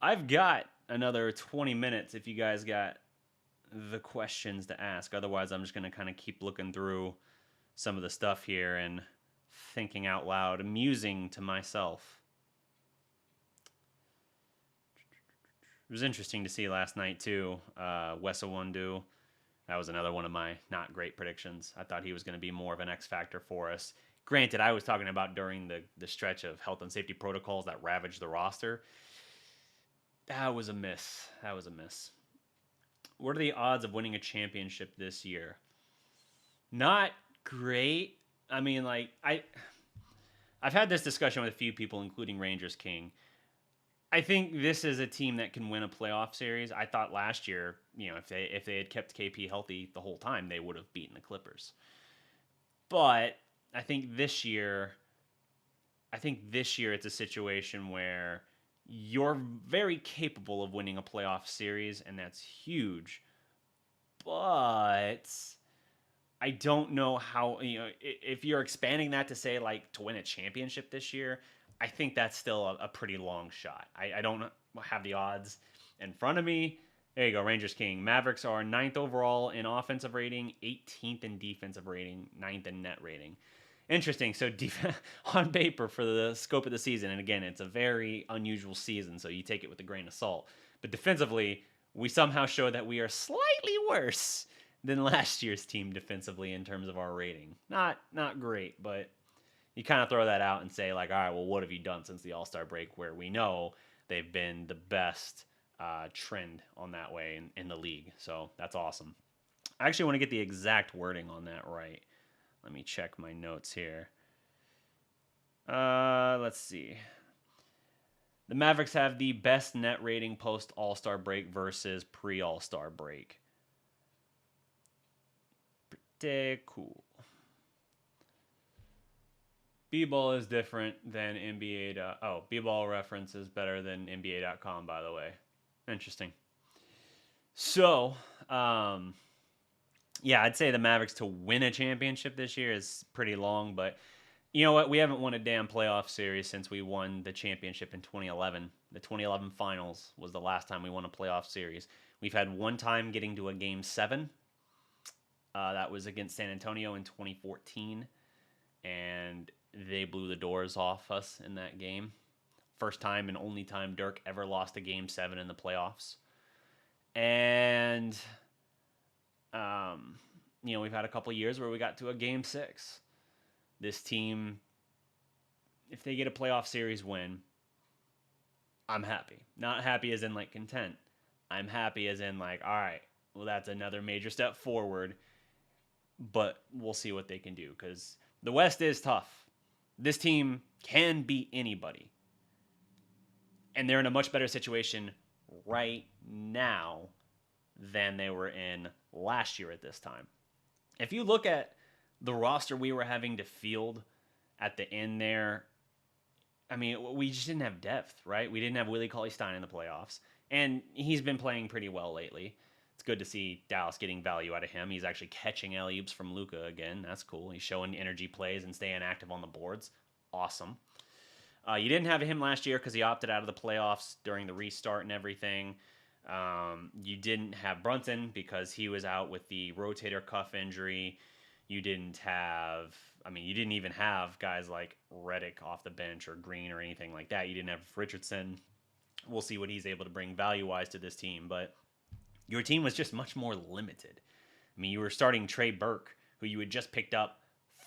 I've got another 20 minutes if you guys got the questions to ask. Otherwise, I'm just going to kind of keep looking through some of the stuff here and thinking out loud, musing to myself. It was interesting to see last night, too. Wessa Wundu. That was another one of my not great predictions. I thought he was going to be more of an X factor for us. Granted, I was talking about during the stretch of health and safety protocols that ravaged the roster. That was a miss. What are the odds of winning a championship this year? Not great. I mean, like, I've had this discussion with a few people, including Rangers King. I think this is a team that can win a playoff series. I thought last year, if they had kept KP healthy the whole time, they would have beaten the Clippers. But I think this year it's a situation where you're very capable of winning a playoff series, and that's huge. But I don't know how, if you're expanding that to say, like, to win a championship this year, I think that's still a pretty long shot. I don't have the odds in front of me. There you go, Rangers King. Mavericks are 9th overall in offensive rating, 18th in defensive rating, 9th in net rating. Interesting. So on paper for the scope of the season, and again, it's a very unusual season, so you take it with a grain of salt. But defensively, we somehow show that we are slightly worse than last year's team defensively in terms of our rating. Not great, but you kind of throw that out and say, like, all right, well, what have you done since the All-Star break, where we know they've been the best trend on that way in the league. So that's awesome. I actually want to get the exact wording on that right. Let me check my notes here. Let's see. The Mavericks have the best net rating post All-Star break versus pre-All-Star break. Pretty cool. B-ball is different than NBA. B-ball reference is better than NBA.com, by the way. Interesting. So, yeah, I'd say the Mavericks to win a championship this year is pretty long, but you know what? We haven't won a damn playoff series since we won the championship in 2011. The 2011 finals was the last time we won a playoff series. We've had one time getting to a Game 7. That was against San Antonio in 2014, and they blew the doors off us in that game. First time and only time Dirk ever lost a Game 7 in the playoffs. And, we've had a couple years where we got to a Game 6. This team, if they get a playoff series win, I'm happy. Not happy as in, like, content. I'm happy as in, like, all right, well, that's another major step forward, but we'll see what they can do, because the West is tough. This team can beat anybody. And they're in a much better situation right now than they were in last year at this time. If you look at the roster we were having to field at the end there, I mean, we just didn't have depth, right? We didn't have Willie Cauley-Stein in the playoffs. And he's been playing pretty well lately. It's good to see Dallas getting value out of him. He's actually catching alley-oops from Luka again. That's cool. He's showing energy plays and staying active on the boards. Awesome. You didn't have him last year because he opted out of the playoffs during the restart and everything. You didn't have Brunson because he was out with the rotator cuff injury. You didn't have, I mean, you didn't even have guys like Reddick off the bench or Green or anything like that. You didn't have Richardson. We'll see what he's able to bring value wise to this team, but your team was just much more limited. I mean, you were starting Trey Burke, who you had just picked up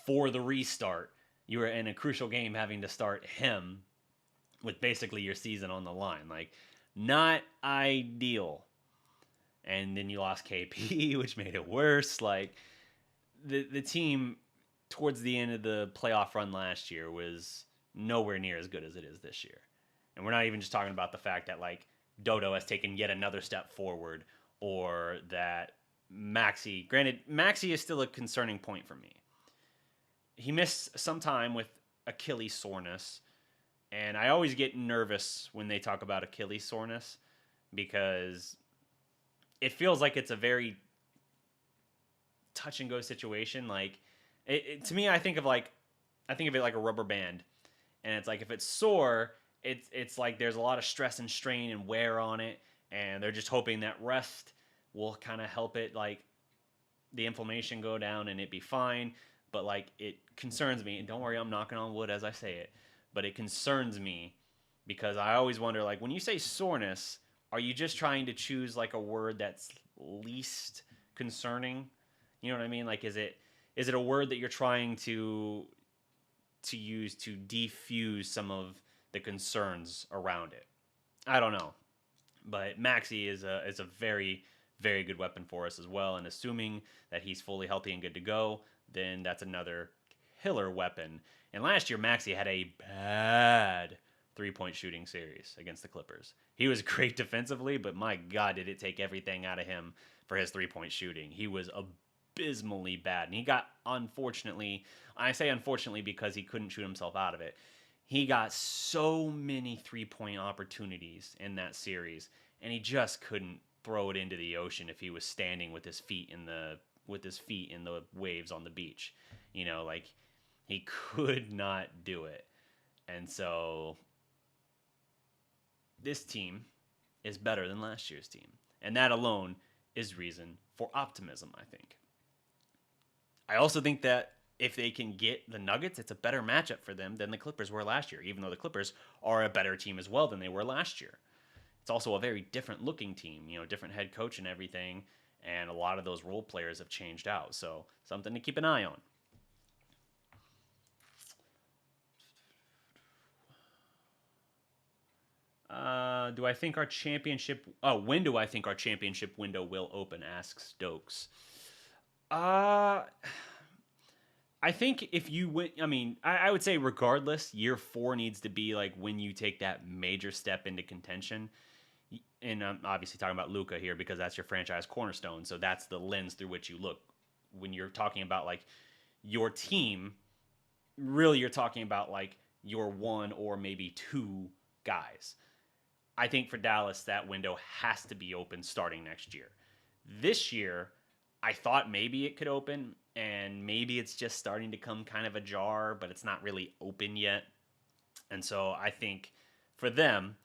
for the restart. You were in a crucial game having to start him with basically your season on the line. Like, not ideal. And then you lost KP, which made it worse. Like, the team towards the end of the playoff run last year was nowhere near as good as it is this year. And we're not even just talking about the fact that, like, Dodo has taken yet another step forward, or that granted, Maxey is still a concerning point for me. He missed some time with Achilles soreness, and I always get nervous when they talk about Achilles soreness because it feels like it's a very touch and go situation. Like, to me, I think of it like a rubber band, and it's like if it's sore, it's like there's a lot of stress and strain and wear on it, and they're just hoping that rest will kind of help it, like, the inflammation go down and it be fine. But, like, it concerns me, and don't worry, I'm knocking on wood as I say it, but it concerns me because I always wonder, like, when you say soreness, are you just trying to choose, like, a word that's least concerning? You know what I mean? Like, is it a word that you're trying to use to defuse some of the concerns around it? I don't know. But Maxey is a very, very good weapon for us as well. And assuming that he's fully healthy and good to go, then that's another killer weapon. And last year, Maxey had a bad three-point shooting series against the Clippers. He was great defensively, but my God, did it take everything out of him for his three-point shooting. He was abysmally bad. And he got, unfortunately, I say unfortunately because he couldn't shoot himself out of it. He got so many three-point opportunities in that series, and he just couldn't throw it into the ocean if he was standing with his feet in the waves on the beach. You know, like, he could not do it. And so this team is better than last year's team. And that alone is reason for optimism, I think. I also think that if they can get the Nuggets, it's a better matchup for them than the Clippers were last year, even though the Clippers are a better team as well than they were last year. It's also a very different looking team, you know, different head coach and everything, and a lot of those role players have changed out. So something to keep an eye on. Do I think our championship? Oh, when do I think our championship window will open? Asks Stokes. I think if you win, I mean, I would say regardless, year 4 needs to be like when you take that major step into contention. And I'm obviously talking about Luka here because that's your franchise cornerstone. So that's the lens through which you look when you're talking about, like, your team. Really, you're talking about, like, your one or maybe two guys. I think for Dallas, that window has to be open starting next year. This year, I thought maybe it could open, and maybe it's just starting to come kind of ajar, but it's not really open yet. And so I think for them,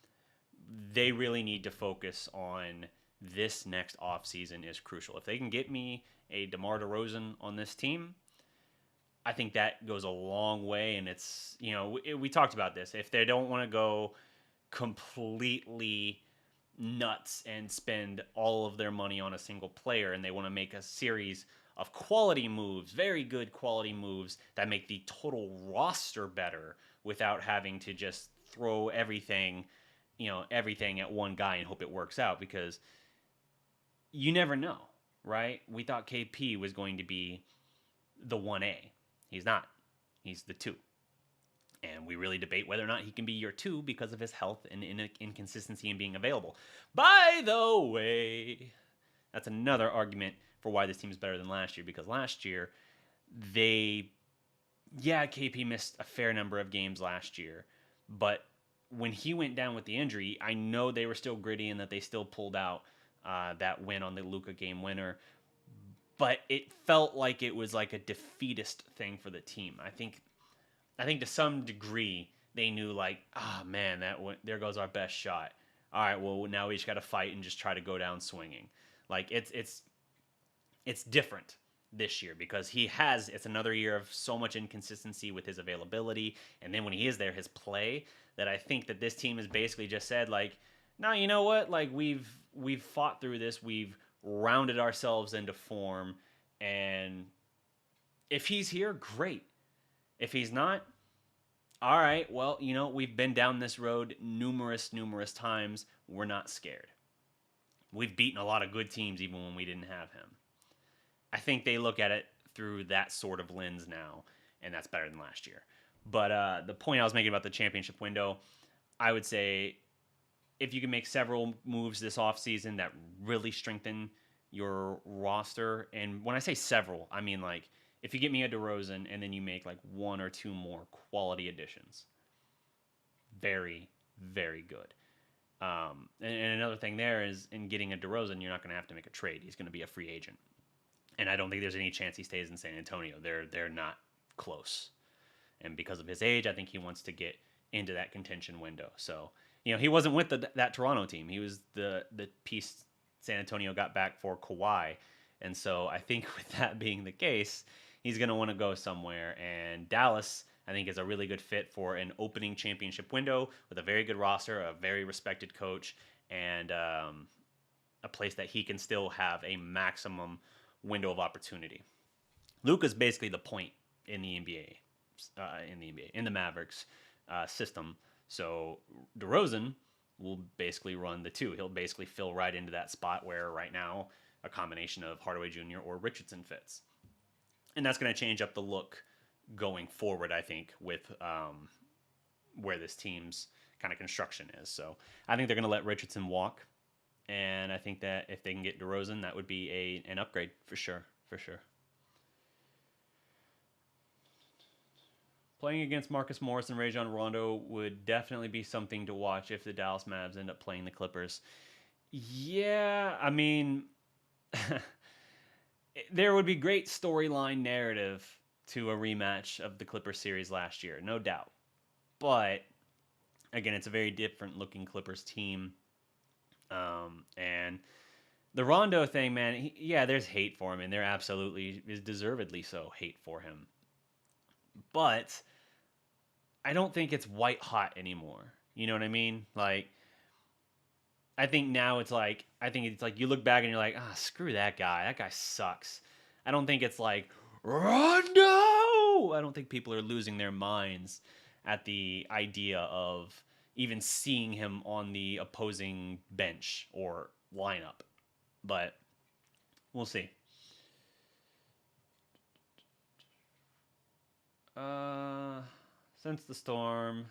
they really need to focus on this next offseason is crucial. If they can get me a DeMar DeRozan on this team, I think that goes a long way. And it's, you know, we talked about this. If they don't want to go completely nuts and spend all of their money on a single player, and they want to make a series of quality moves, very good quality moves that make the total roster better without having to just throw everything at one guy and hope it works out, because you never know, right? We thought KP was going to be the 1A. He's not. He's the 2. And we really debate whether or not he can be your 2 because of his health and inconsistency in being available. By the way, that's another argument for why this team is better than last year, because last year, KP missed a fair number of games last year, but when he went down with the injury, I know they were still gritty and that they still pulled out that win on the Luka game winner, but it felt like it was like a defeatist thing for the team. I think to some degree they knew, like, man, there goes our best shot. All right, well, now we just got to fight and just try to go down swinging. Like, it's different this year because it's another year of so much inconsistency with his availability. And then when he is there, his play, that I think that this team has basically just said, like, no, you know what? Like, we've fought through this. We've rounded ourselves into form. And if he's here, great. If he's not, all right, well, we've been down this road numerous times. We're not scared. We've beaten a lot of good teams even when we didn't have him. I think they look at it through that sort of lens now, and that's better than last year. But the point I was making about the championship window, I would say if you can make several moves this offseason that really strengthen your roster, and when I say several, I mean like if you get me a DeRozan and then you make like one or two more quality additions, very, very good. And another thing there is in getting a DeRozan, you're not going to have to make a trade. He's going to be a free agent. And I don't think there's any chance he stays in San Antonio. They're not close. And because of his age, I think he wants to get into that contention window. So, he wasn't with that Toronto team. He was the piece San Antonio got back for Kawhi. And so I think with that being the case, he's going to want to go somewhere. And Dallas, I think, is a really good fit for an opening championship window with a very good roster, a very respected coach, and a place that he can still have a maximum window of opportunity. Luka's basically the point in the NBA, in the Mavericks system. So DeRozan will basically run the two. He'll basically fill right into that spot where right now a combination of Hardaway Jr. or Richardson fits. And that's going to change up the look going forward, I think, with where this team's kind of construction is. So I think they're going to let Richardson walk. And I think that if they can get DeRozan, that would be an upgrade for sure. Playing against Marcus Morris and Rajon Rondo would definitely be something to watch if the Dallas Mavs end up playing the Clippers. Yeah, I mean, there would be great storyline narrative to a rematch of the Clippers series last year, no doubt. But, again, it's a very different looking Clippers team. And the Rondo thing, man, there's hate for him, and there absolutely is deservedly so hate for him. But I don't think it's white hot anymore. You know what I mean? Like, I think now it's like you look back and you're like, screw that guy. That guy sucks. I don't think it's like, Rondo! I don't think people are losing their minds at the idea of even seeing him on the opposing bench or lineup. But we'll see. Since the storm,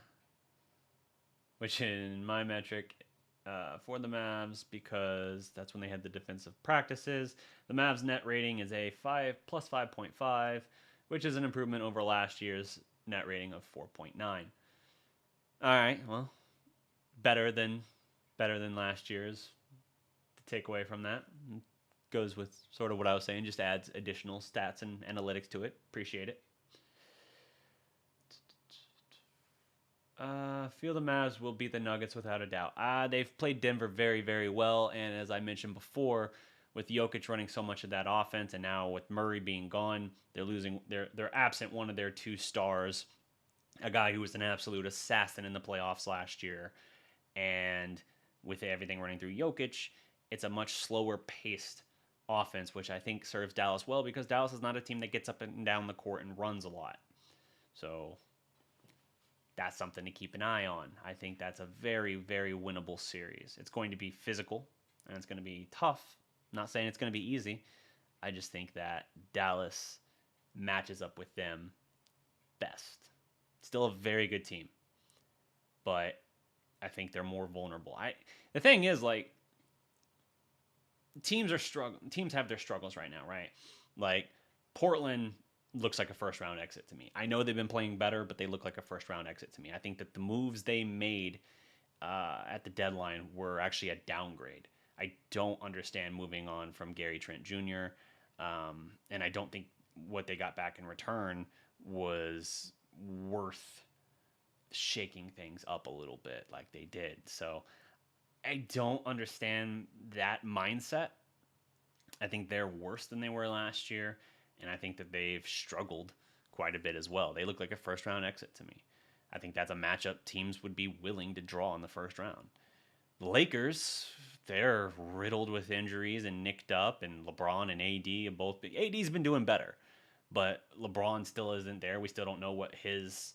which in my metric for the Mavs, because that's when they had the defensive practices, the Mavs net rating is a plus 5.5, which is an improvement over last year's net rating of 4.9. All right, well, better than last year's. To take away from that, goes with sort of what I was saying, just adds additional stats and analytics to it. Appreciate it. Feel the Mavs will beat the Nuggets without a doubt. They've played Denver very, very well, and as I mentioned before, with Jokic running so much of that offense, and now with Murray being gone, they're absent one of their two stars, a guy who was an absolute assassin in the playoffs last year, and with everything running through Jokic, it's a much slower paced offense, which I think serves Dallas well because Dallas is not a team that gets up and down the court and runs a lot. So that's something to keep an eye on. I think that's a very, very winnable series. It's going to be physical and it's going to be tough. I'm not saying it's going to be easy. I just think that Dallas matches up with them best. Still a very good team, but I think they're more vulnerable. The thing is, like, teams have their struggles right now, right? Like, Portland looks like a first-round exit to me. I know they've been playing better, but they look like a first-round exit to me. I think that the moves they made at the deadline were actually a downgrade. I don't understand moving on from Gary Trent Jr., and I don't think what they got back in return was worth shaking things up a little bit like they did. So I don't understand that mindset. I think they're worse than they were last year, And I think that they've struggled quite a bit as well. They look like a first round exit to me. I think that's a matchup teams would be willing to draw in the first round. The Lakers, they're riddled with injuries and nicked up, and LeBron and AD have both. AD's been doing better, but LeBron still isn't there. We still don't know what his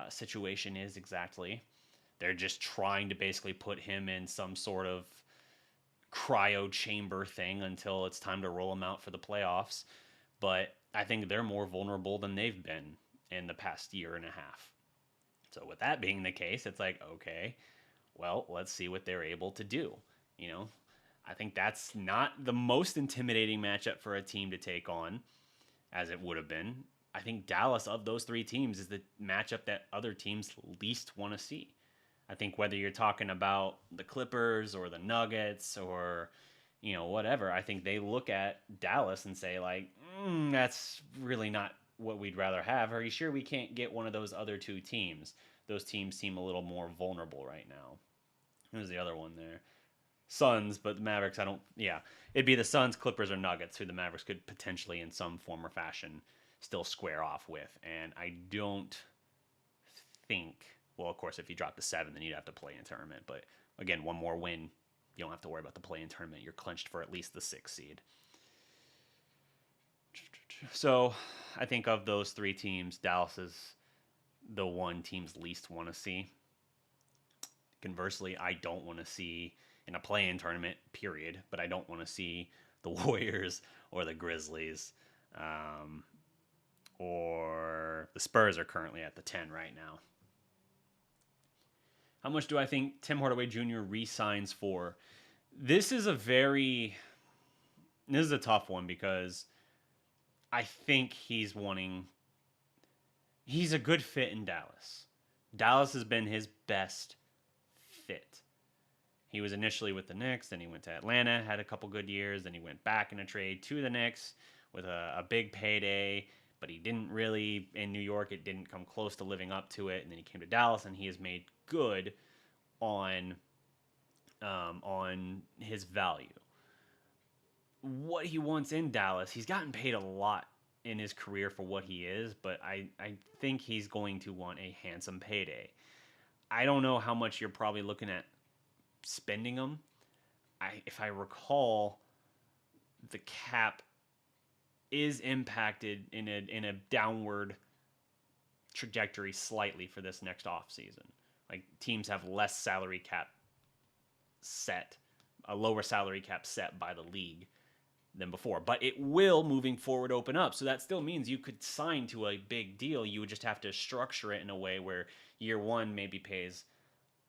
situation is exactly. They're just trying to basically put him in some sort of cryo chamber thing until it's time to roll him out for the playoffs. But I think they're more vulnerable than they've been in the past year and a half. So with that being the case, it's like, okay, well, let's see what they're able to do. You know, I think that's not the most intimidating matchup for a team to take on, as it would have been. I think Dallas, of those three teams, is the matchup that other teams least want to see. I think whether you're talking about the Clippers or the Nuggets or, you know, whatever, I think they look at Dallas and say, like, that's really not what we'd rather have. Are you sure we can't get one of those other two teams? Those teams seem a little more vulnerable right now. Who's the other one there? Suns, but the Mavericks, it'd be the Suns, Clippers, or Nuggets, who the Mavericks could potentially, in some form or fashion, still square off with. And I don't think, well, of course, if you drop to 7, then you'd have to play in tournament. But again, one more win, you don't have to worry about the play in tournament. You're clinched for at least the 6th seed. So I think of those three teams, Dallas is the one teams least want to see. Conversely, I don't want to see in a play-in tournament, period, but I don't want to see the Warriors or the Grizzlies, or the Spurs are currently at the 10 right now. How much do I think Tim Hardaway Jr. re-signs for? This is a tough one because I think he's a good fit in Dallas. Dallas has been his best fit. He was initially with the Knicks, then he went to Atlanta, had a couple good years, then he went back in a trade to the Knicks with a big payday, but he didn't really, in New York, it didn't come close to living up to it, and then he came to Dallas, and he has made good on his value. What he wants in Dallas, he's gotten paid a lot in his career for what he is, but I think he's going to want a handsome payday. I don't know how much you're probably looking at spending him. If I recall, the cap is impacted in a downward trajectory slightly for this next offseason. Like, teams have less salary cap set, a lower salary cap set by the league than before. But it will, moving forward, open up. So that still means you could sign to a big deal. You would just have to structure it in a way where year one maybe pays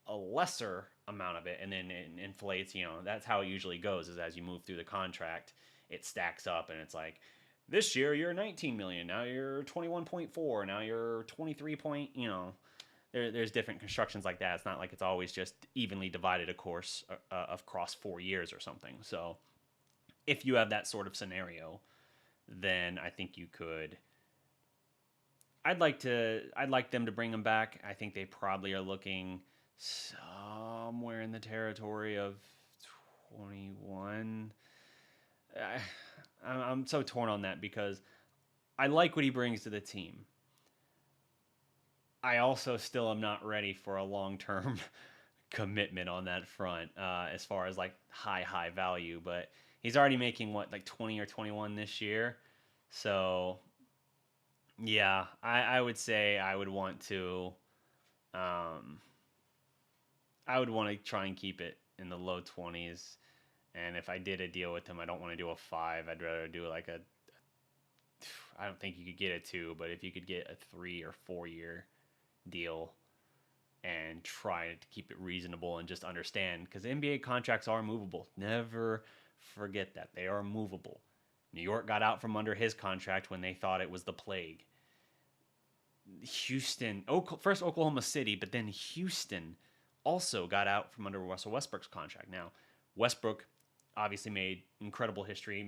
a lesser amount of it and then it inflates. You know, that's how it usually goes, is as you move through the contract, it stacks up and it's like, this year you're 19 million, now you're 21.4, now you're 23 point, you know. There's different constructions like that. It's not like it's always just evenly divided, of course, across 4 years or something. So if you have that sort of scenario, then I think you could. I'd like them to bring him back. I think they probably are looking somewhere in the territory of 21. I'm so torn on that because I like what he brings to the team. I also still am not ready for a long-term commitment on that front, as far as like high value. But he's already making like 20 or 21 this year. So yeah, I would say I would want to try and keep it in the low 20s. And if I did a deal with him, I don't want to do a 5. I'd rather do like I don't think you could get a 2, but if you could get a 3 or 4 year deal and try to keep it reasonable and just understand, because NBA contracts are movable. Never forget that. They are movable. New York got out from under his contract when they thought it was the plague. First Oklahoma City, but then Houston also got out from under Russell Westbrook's contract. Now, Westbrook obviously made incredible history,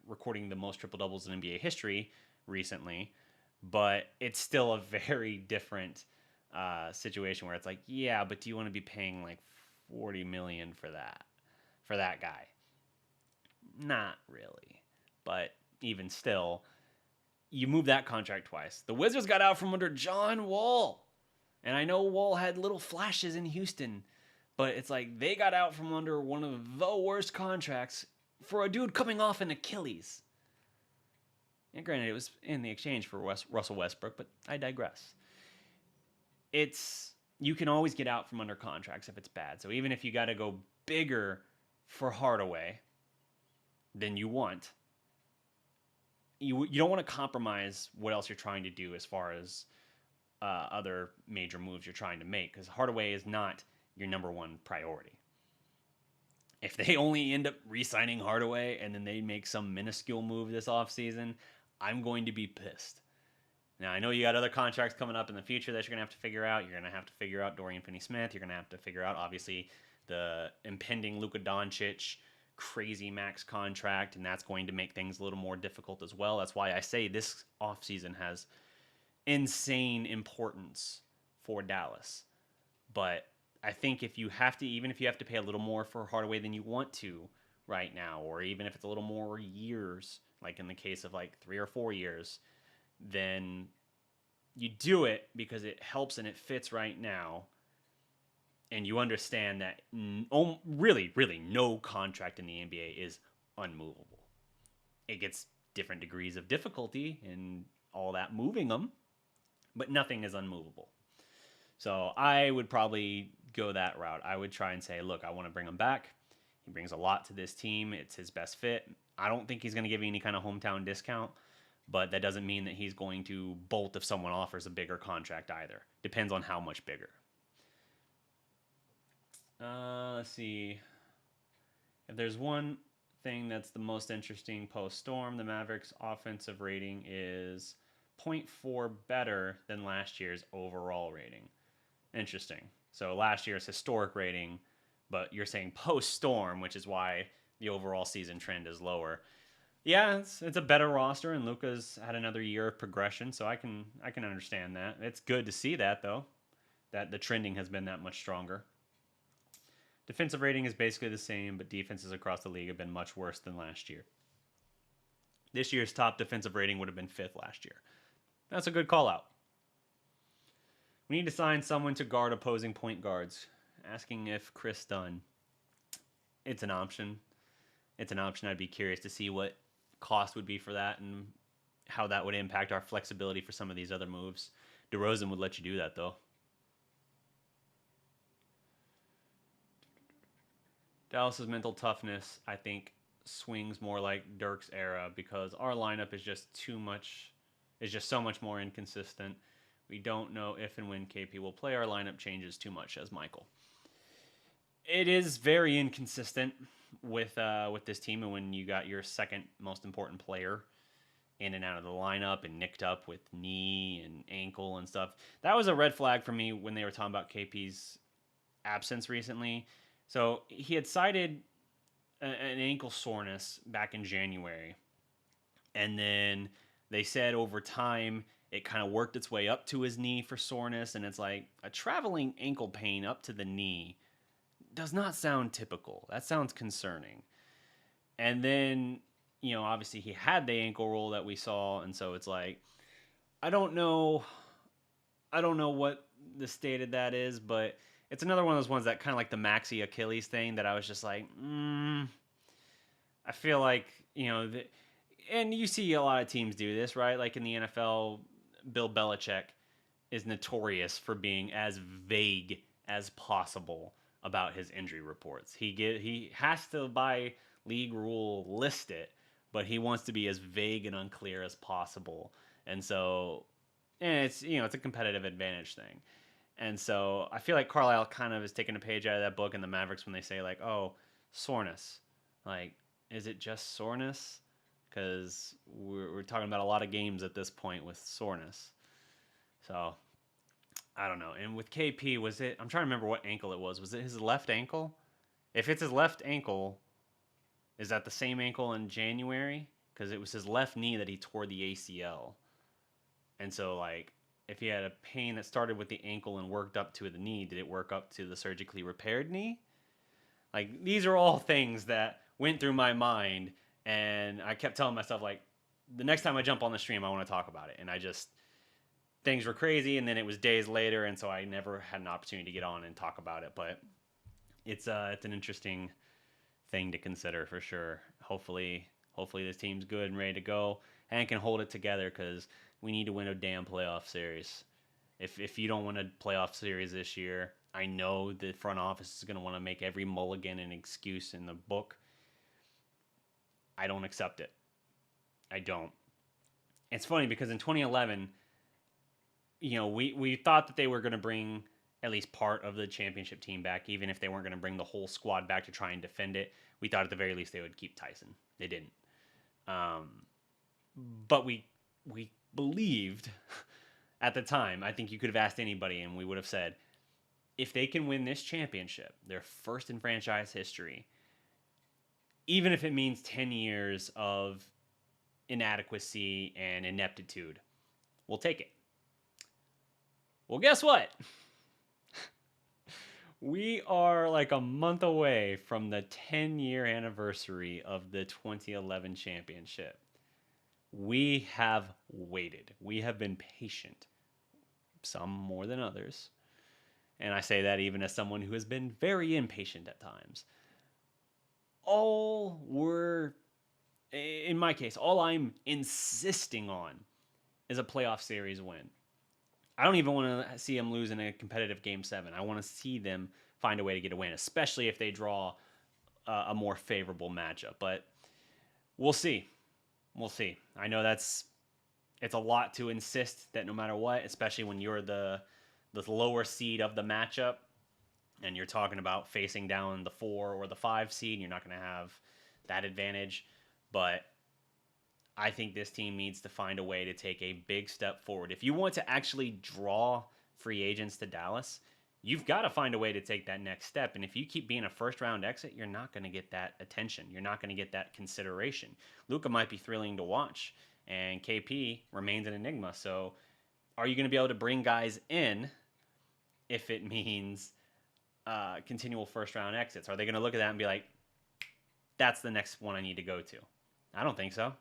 recording the most triple doubles in NBA history recently, but it's still a very different situation where it's like, yeah, but do you want to be paying like $40 million for that guy? Not really, but even still, you move that contract twice. The Wizards got out from under John Wall. And I know Wall had little flashes in Houston, but it's like they got out from under one of the worst contracts for a dude coming off an Achilles. And granted, it was in the exchange for Russell Westbrook, but I digress. You can always get out from under contracts if it's bad. So even if you got to go bigger for Hardaway than you want, you don't want to compromise what else you're trying to do as far as other major moves you're trying to make, because Hardaway is not your number one priority. If they only end up re-signing Hardaway and then they make some minuscule move this offseason, I'm going to be pissed. Now, I know you got other contracts coming up in the future that you're going to have to figure out. You're going to have to figure out Dorian Finney-Smith. You're going to have to figure out, obviously, the impending Luka Doncic crazy max contract, and that's going to make things a little more difficult as well. That's why I say this offseason has insane importance for Dallas. But I think even if you have to pay a little more for Hardaway than you want to right now, or even if it's a little more years, like in the case of like 3 or 4 years, then you do it because it helps and it fits right now. And you understand that really, really no contract in the NBA is unmovable. It gets different degrees of difficulty and all that moving them, but nothing is unmovable. So I would probably go that route. I would try and say, look, I want to bring him back. He brings a lot to this team. It's his best fit. I don't think he's going to give you any kind of hometown discount, but that doesn't mean that he's going to bolt if someone offers a bigger contract either. Depends on how much bigger. Let's see. If there's one thing that's the most interesting post-Storm, the Mavericks' offensive rating is 0.4 better than last year's overall rating. Interesting. So last year's historic rating, but you're saying post-Storm, which is why the overall season trend is lower. Yeah, it's a better roster, and Luka's had another year of progression, so I can understand that. It's good to see that, though, that the trending has been that much stronger. Defensive rating is basically the same, but defenses across the league have been much worse than last year. This year's top defensive rating would have been 5th last year. That's a good call-out. We need to sign someone to guard opposing point guards. Asking if Chris Dunn. It's an option. I'd be curious to see what cost would be for that and how that would impact our flexibility for some of these other moves. DeRozan would let you do that, though. Dallas's mental toughness, I think, swings more like Dirk's era because our lineup is just so much more inconsistent. We don't know if and when KP will play. Our lineup changes too much, as Michael. It is very inconsistent with this team, and when you got your second most important player in and out of the lineup and nicked up with knee and ankle and stuff, that was a red flag for me when they were talking about KP's absence recently. So he had cited an ankle soreness back in January, and then they said over time it kind of worked its way up to his knee for soreness, and it's like a traveling ankle pain up to the knee does not sound typical. That sounds concerning. And then, obviously he had the ankle roll that we saw, and so it's like, I don't know what the state of that is, but it's another one of those ones that kind of like the Maxi Achilles thing that I was just like, I feel like, and you see a lot of teams do this, right? Like in the NFL, Bill Belichick is notorious for being as vague as possible about his injury reports. He has to, by league rule, list it, but he wants to be as vague and unclear as possible. And so, it's a competitive advantage thing. And so I feel like Carlisle kind of is taking a page out of that book in the Mavericks when they say like, oh, soreness. Like, is it just soreness? Because we're talking about a lot of games at this point with soreness. So I don't know. And with KP, I'm trying to remember what ankle it was. Was it his left ankle? If it's his left ankle, is that the same ankle in January? Because it was his left knee that he tore the ACL. And so, like, if he had a pain that started with the ankle and worked up to the knee, did it work up to the surgically repaired knee? Like, these are all things that went through my mind, and I kept telling myself, like, the next time I jump on the stream, I want to talk about it. And things were crazy, and then it was days later, and so I never had an opportunity to get on and talk about it. But it's an interesting thing to consider for sure. Hopefully this team's good and ready to go and can hold it together, because we need to win a damn playoff series. If you don't win a playoff series this year, I know the front office is going to want to make every mulligan an excuse in the book. I don't accept it. I don't. It's funny because in 2011, we thought that they were going to bring at least part of the championship team back, even if they weren't going to bring the whole squad back to try and defend it. We thought at the very least they would keep Tyson. They didn't. But we believed at the time, I think you could have asked anybody and we would have said, if they can win this championship, their first in franchise history, even if it means 10 years of inadequacy and ineptitude, we'll take it. Well, guess what? We are like a month away from the 10-year anniversary of the 2011 championship. We have waited. We have been patient. Some more than others. And I say that even as someone who has been very impatient at times. In my case, all I'm insisting on is a playoff series win. I don't even want to see them lose in a competitive Game 7. I want to see them find a way to get a win, especially if they draw a more favorable matchup. But we'll see. We'll see. I know it's a lot to insist that no matter what, especially when you're the lower seed of the matchup and you're talking about facing down the 4 or the 5 seed, you're not going to have that advantage. But I think this team needs to find a way to take a big step forward. If you want to actually draw free agents to Dallas, you've got to find a way to take that next step. And if you keep being a first-round exit, you're not going to get that attention. You're not going to get that consideration. Luka might be thrilling to watch, and KP remains an enigma. So are you going to be able to bring guys in if it means continual first-round exits? Are they going to look at that and be like, that's the next one I need to go to? I don't think so.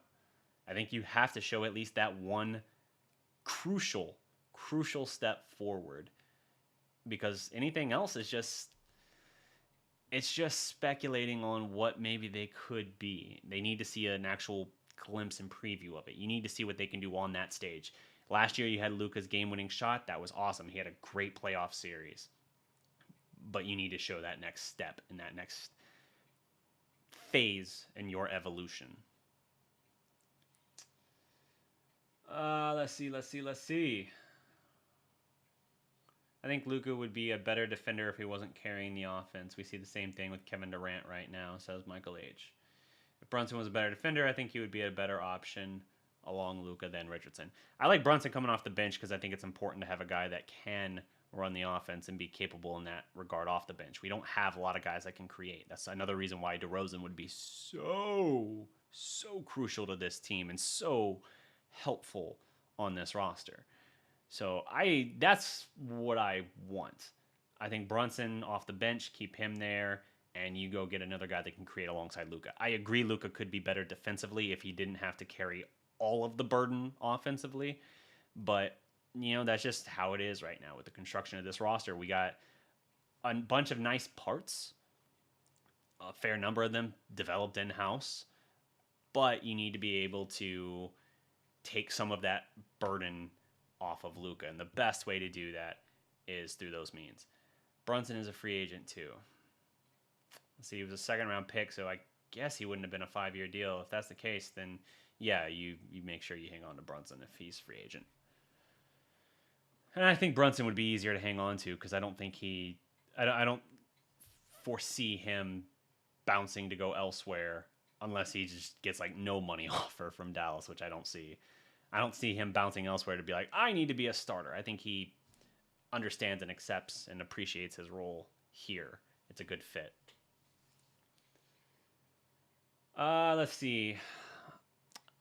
I think you have to show at least that one crucial step forward, because anything else is just speculating on what maybe they could be. They need to see an actual glimpse and preview of it. You need to see what they can do on that stage. Last year you had Luka's game-winning shot. That was awesome. He had a great playoff series. But you need to show that next step and that next phase in your evolution. Let's see. I think Luka would be a better defender if he wasn't carrying the offense. We see the same thing with Kevin Durant right now, says Michael H. If Brunson was a better defender, I think he would be a better option along Luka than Richardson. I like Brunson coming off the bench because I think it's important to have a guy that can run the offense and be capable in that regard off the bench. We don't have a lot of guys that can create. That's another reason why DeRozan would be so crucial to this team and so helpful on this roster. So that's what I want. I think Brunson off the bench, keep him there, and you go get another guy that can create alongside Luka. I agree Luka could be better defensively if he didn't have to carry all of the burden offensively, but that's just how it is right now with the construction of this roster. We got a bunch of nice parts, a fair number of them developed in-house, but you need to be able to take some of that burden off of Luka, and the best way to do that is through those means. Brunson is a free agent too. Let's see, he was a second-round pick, so I guess he wouldn't have been a 5-year deal. If that's the case, then yeah, you make sure you hang on to Brunson if he's free agent. And I think Brunson would be easier to hang on to because I don't foresee him bouncing to go elsewhere unless he just gets like no money offer from Dallas, which I don't see. I don't see him bouncing elsewhere to be like, I need to be a starter. I think he understands and accepts and appreciates his role here. It's a good fit. Let's see.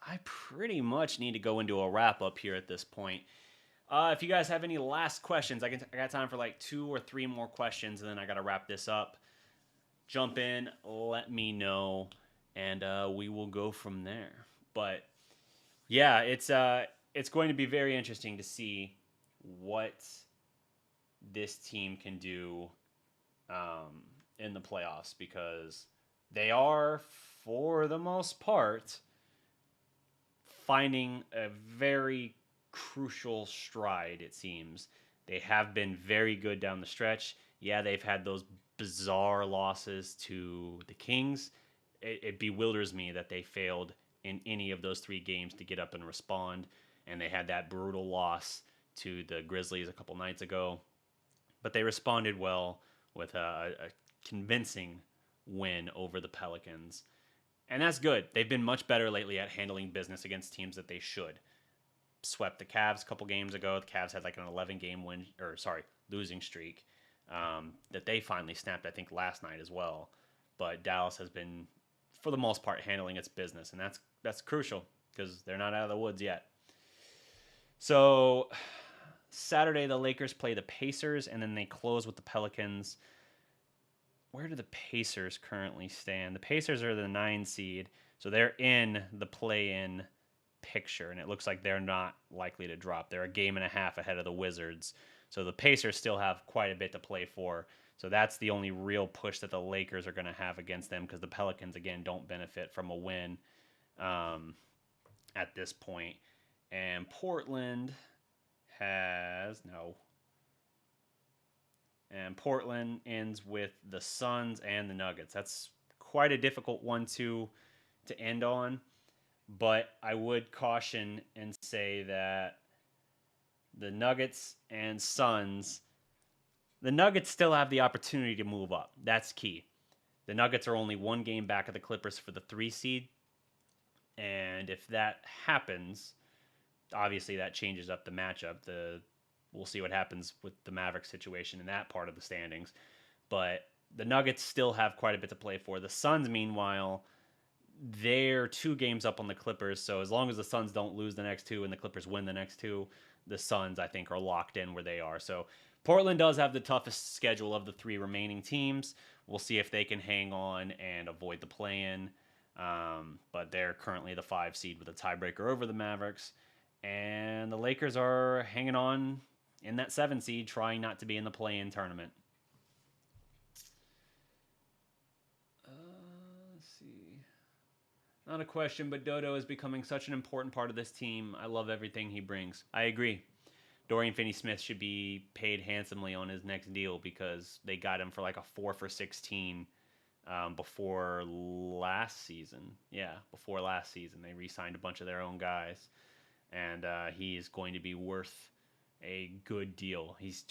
I pretty much need to go into a wrap up here at this point. If you guys have any last questions, I got time for like 2 or 3 more questions, and then I got to wrap this up. Jump in, let me know, and we will go from there. But Yeah, it's going to be very interesting to see what this team can do um, in the playoffs because they are, for the most part, finding a very crucial stride, it seems. They have been very good down the stretch. Yeah, they've had those bizarre losses to the Kings. It bewilders me that they failed in any of those three games to get up and respond. And they had that brutal loss to the Grizzlies a couple nights ago. But they responded well with a convincing win over the Pelicans. And that's good. They've been much better lately at handling business against teams that they should. Swept the Cavs a couple games ago. The Cavs had like an 11 game win, or sorry, losing streak that they finally snapped, I think, last night as well. But Dallas has been, for the most part, handling its business, and that's crucial because they're not out of the woods yet. So Saturday, the Lakers play the Pacers, and then they close with the Pelicans. Where do the Pacers currently stand? The Pacers are the 9 seed, so they're in the play-in picture, and it looks like they're not likely to drop. They're a game and a half ahead of the Wizards, so the Pacers still have quite a bit to play for. So that's the only real push that the Lakers are going to have against them because the Pelicans, again, don't benefit from a win um, at this point. And Portland has no. And Portland ends with the Suns and the Nuggets. That's quite a difficult one to end on, but I would caution and say that the Nuggets and Suns, the Nuggets still have the opportunity to move up. That's key. The Nuggets are only one game back of the Clippers for the 3 seed, and if that happens, obviously that changes up the matchup. The We'll see what happens with the Mavericks situation in that part of the standings. But the Nuggets still have quite a bit to play for. The Suns, meanwhile, they're 2 games up on the Clippers. So as long as the Suns don't lose the next 2 and the Clippers win the next 2, the Suns, I think, are locked in where they are. So Portland does have the toughest schedule of the 3 remaining teams. We'll see if they can hang on and avoid the play-in. But they're currently the 5 seed with a tiebreaker over the Mavericks. And the Lakers are hanging on in that 7 seed, trying not to be in the play-in tournament. Let's see. Not a question, but Dodo is becoming such an important part of this team. I love everything he brings. I agree. Dorian Finney-Smith should be paid handsomely on his next deal because they got him for like a 4 for 16 before last season. Yeah, before last season. They re-signed a bunch of their own guys. And he is going to be worth a good deal. He's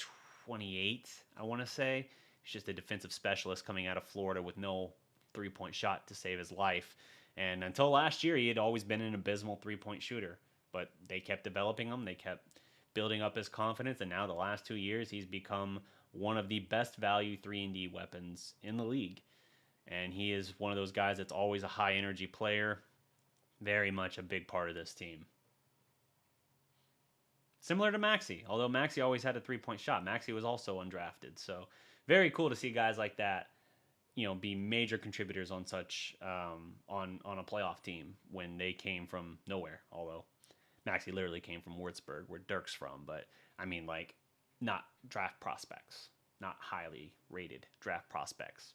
28, I want to say. He's just a defensive specialist coming out of Florida with no three-point shot to save his life. And until last year, he had always been an abysmal three-point shooter. But they kept developing him. They kept building up his confidence. And now the last 2 years, he's become one of the best value 3-and-D weapons in the league. And he is one of those guys that's always a high-energy player. Very much a big part of this team. Similar to Maxey, although Maxey always had a three-point shot. Maxey was also undrafted, so very cool to see guys like that, be major contributors on such on a playoff team when they came from nowhere. Although Maxey literally came from Würzburg, where Dirk's from, but I mean, like, not draft prospects, not highly rated draft prospects.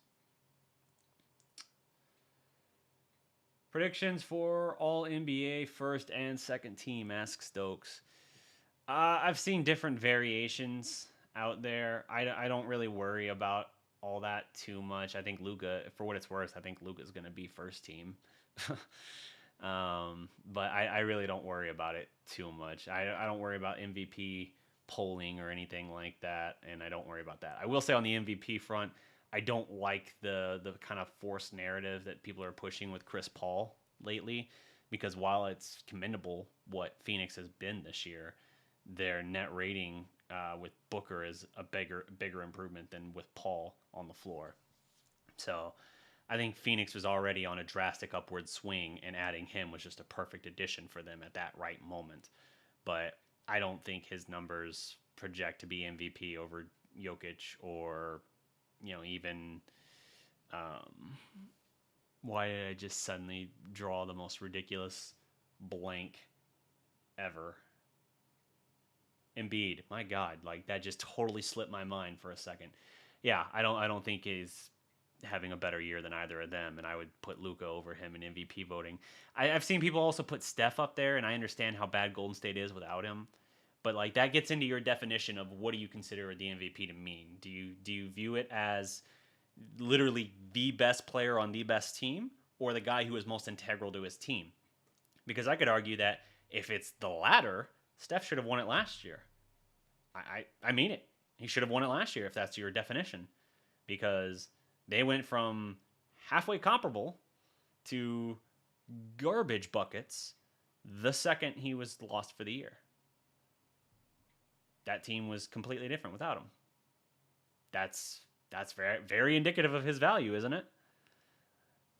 Predictions for all NBA first and second team, asks Stokes. I've seen different variations out there. I don't really worry about all that too much. I think Luka, for what it's worth, I think Luka's going to be first team. But I really don't worry about it too much. I don't worry about MVP polling or anything like that, and I don't worry about that. I will say on the MVP front, I don't like the kind of forced narrative that people are pushing with Chris Paul lately, because while it's commendable what Phoenix has been this year, their net rating with Booker is a bigger improvement than with Paul on the floor. So I think Phoenix was already on a drastic upward swing, and adding him was just a perfect addition for them at that right moment. But I don't think his numbers project to be MVP over Jokic or, even. Why did I just suddenly draw the most ridiculous blank ever. Embiid, my God, like that just totally slipped my mind for a second. Yeah, I don't think he's having a better year than either of them, and I would put Luka over him in MVP voting. I've seen people also put Steph up there, and I understand how bad Golden State is without him, but like that gets into your definition of what do you consider the MVP to mean? Do you view it as literally the best player on the best team, or the guy who is most integral to his team? Because I could argue that if it's the latter, Steph should have won it last year. I mean it. He should have won it last year if that's your definition, because they went from halfway comparable to garbage buckets the second he was lost for the year. That team was completely different without him. That's very very indicative of his value, isn't it?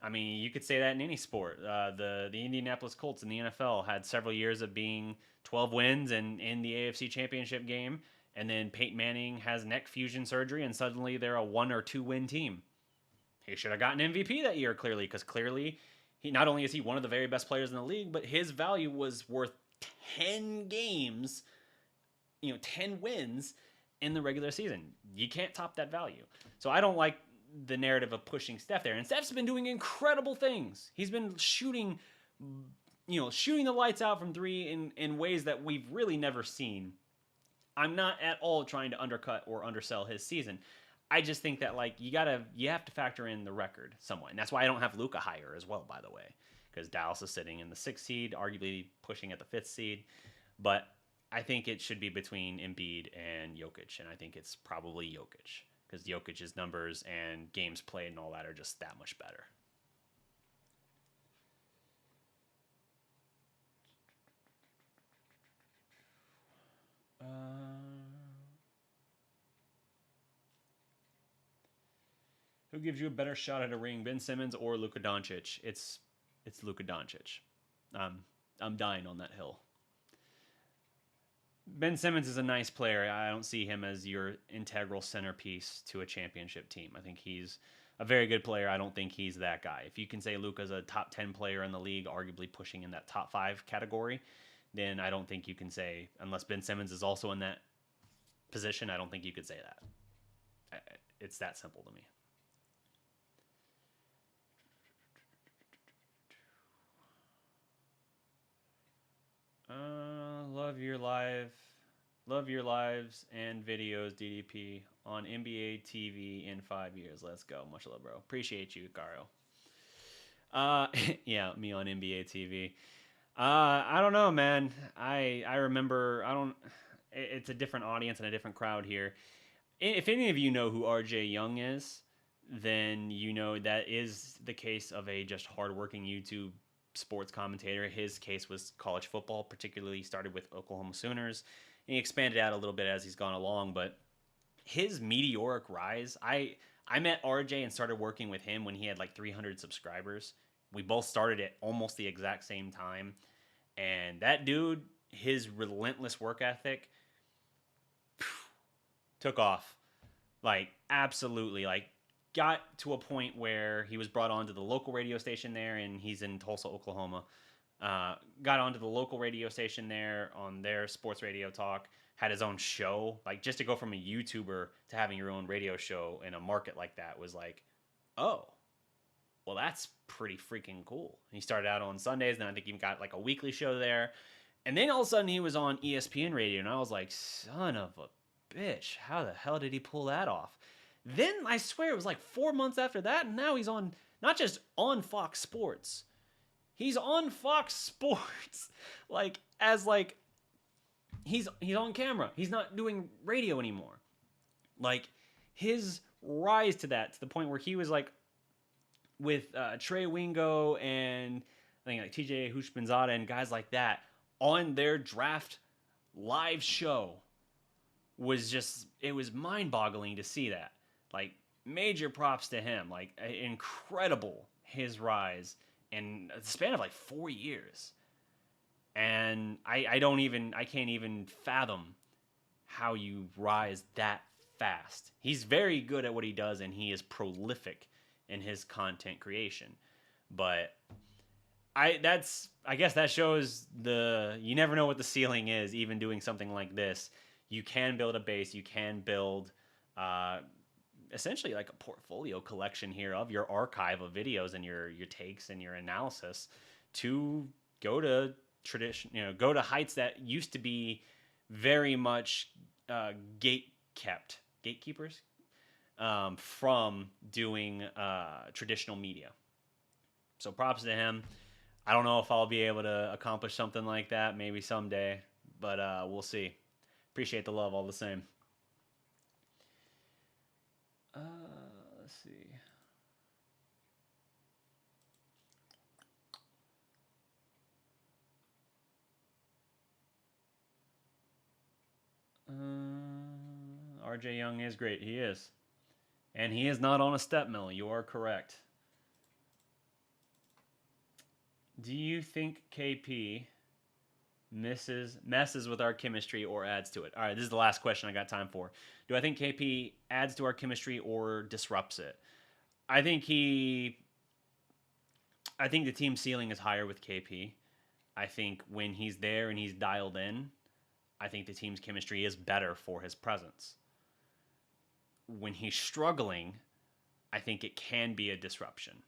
I mean, you could say that in any sport. The Indianapolis Colts in the NFL had several years of being 12 wins and in the AFC Championship game, and then Peyton Manning has neck fusion surgery, and suddenly they're a 1 or 2 win team. He should have gotten MVP that year, clearly, because clearly he not only is he one of the very best players in the league, but his value was worth 10 games, 10 wins in the regular season. You can't top that value. So I don't like the narrative of pushing Steph there. And Steph's been doing incredible things. He's been shooting the lights out from three in ways that we've really never seen. I'm not at all trying to undercut or undersell his season. I just think that you have to factor in the record somewhat. And that's why I don't have Luka higher as well, by the way, because Dallas is sitting in the 6th seed, arguably pushing at the 5th seed. But I think it should be between Embiid and Jokic, and I think it's probably Jokic, because Jokic's numbers and games played and all that are just that much better. Who gives you a better shot at a ring, Ben Simmons or Luka Doncic? It's Luka Doncic. I'm dying on that hill. Ben Simmons is a nice player. I don't see him as your integral centerpiece to a championship team. I think he's a very good player. I don't think he's that guy. If you can say Luka's a top 10 player in the league, arguably pushing in that top 5 category, then I don't think you can say, unless Ben Simmons is also in that position, I don't think you could say that. It's that simple to me. Love your lives and videos, DDP, on NBA TV in 5 years. Let's go. Much love, bro. Appreciate you, Caro. Yeah, me on NBA TV. I don't know, man. I remember. It's a different audience and a different crowd here. If any of you know who RJ Young is, then you know that is the case of a just hardworking YouTube sports commentator. His case was college football, particularly started with Oklahoma Sooners. And he expanded out a little bit as he's gone along, but his meteoric rise, I met RJ and started working with him when he had like 300 subscribers. We both started at almost the exact same time. And that dude, his relentless work ethic took off. Like, absolutely. Like, got to a point where he was brought onto the local radio station there, and he's in Tulsa, Oklahoma. Got onto the local radio station there on their sports radio talk, had his own show. Like, just to go from a YouTuber to having your own radio show in a market like that was like, oh, well, that's pretty freaking cool. He started out on Sundays, and I think he got like a weekly show there. And then all of a sudden he was on ESPN radio, and I was like, son of a bitch, how the hell did he pull that off? Then I swear it was like 4 months after that, and now he's on, not just on Fox Sports, he's on Fox Sports, he's on camera. He's not doing radio anymore. Like, his rise to that, to the point where he was like with Trey Wingo and I think like TJ Hushmanzada and guys like that on their draft live show was just, it was mind-boggling to see that. Like, major props to him. Like, incredible, his rise in the span of like 4 years. And I can't even fathom how you rise that fast. He's very good at what he does, and he is prolific in his content creation. But I guess that shows you never know what the ceiling is. Even doing something like this, you can build a base. You can build essentially like a portfolio collection here of your archive of videos and your takes and your analysis to go to go to heights that used to be very much gatekeepers from doing traditional media. So props to him. I don't know if I'll be able to accomplish something like that maybe someday, but we'll see. Appreciate the love all the same. Let's see. RJ Young is great. He is. And he is not on a step mill. You are correct. Do you think KP messes with our chemistry or adds to it? All right, this is the last question I got time for. Do I think KP adds to our chemistry or disrupts it? I think the team ceiling is higher with KP. I think when he's there and he's dialed in, I think the team's chemistry is better for his presence. When he's struggling, I think it can be a disruption.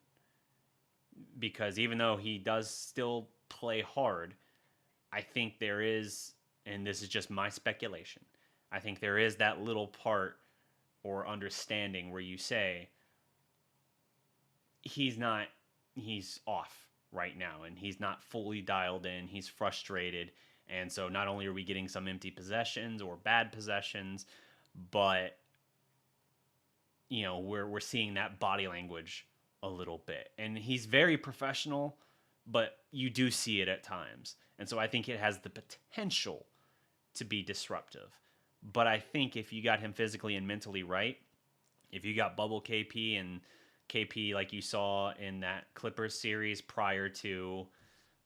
Because even though he does still play hard, I think there is, and this is just my speculation, I think there is that little part or understanding where you say, he's off right now and he's not fully dialed in, he's frustrated. And so not only are we getting some empty possessions or bad possessions, but we're seeing that body language a little bit. And he's very professional, but you do see it at times. And so I think it has the potential to be disruptive. But I think if you got him physically and mentally right, if you got bubble KP and KP like you saw in that Clippers series prior to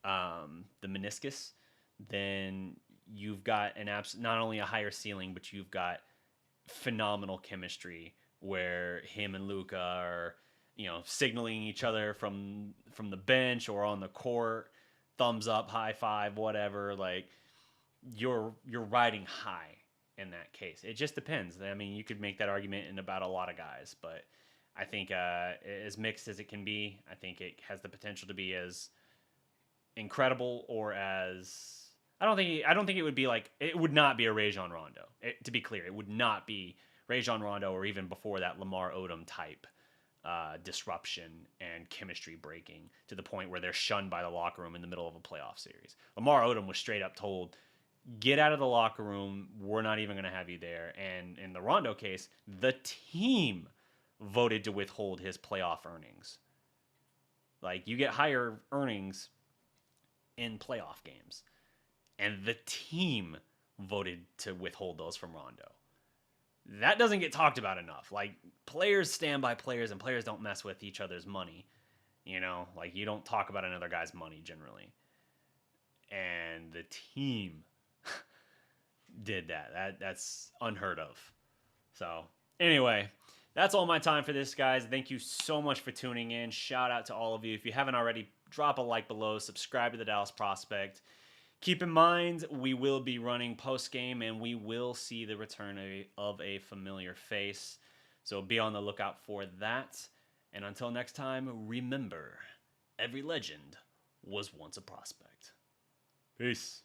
the meniscus, then you've got not only a higher ceiling, but you've got phenomenal chemistry where him and Luka are, signaling each other from the bench or on the court, thumbs up, high five, whatever. Like you're riding high in that case. It just depends. I mean, you could make that argument in about a lot of guys, but I think as mixed as it can be, I think it has the potential to be as incredible or as I don't think it would be like it would not be a Rajon Rondo. To be clear, it would not be Rajon Rondo or even before that Lamar Odom type disruption and chemistry breaking to the point where they're shunned by the locker room in the middle of a playoff series. Lamar Odom was straight up told, get out of the locker room. We're not even going to have you there. And in the Rondo case, the team voted to withhold his playoff earnings. Like, you get higher earnings in playoff games. And the team voted to withhold those from Rondo. That doesn't get talked about enough. Like, players stand by players, and players don't mess with each other's money. Like, you don't talk about another guy's money generally. And the team did that. That's unheard of. So, anyway, that's all my time for this, guys. Thank you so much for tuning in. Shout out to all of you. If you haven't already, drop a like below. Subscribe to the Dallas Prospect. Keep in mind, we will be running post-game, and we will see the return of a familiar face. So be on the lookout for that. And until next time, remember, every legend was once a prospect. Peace.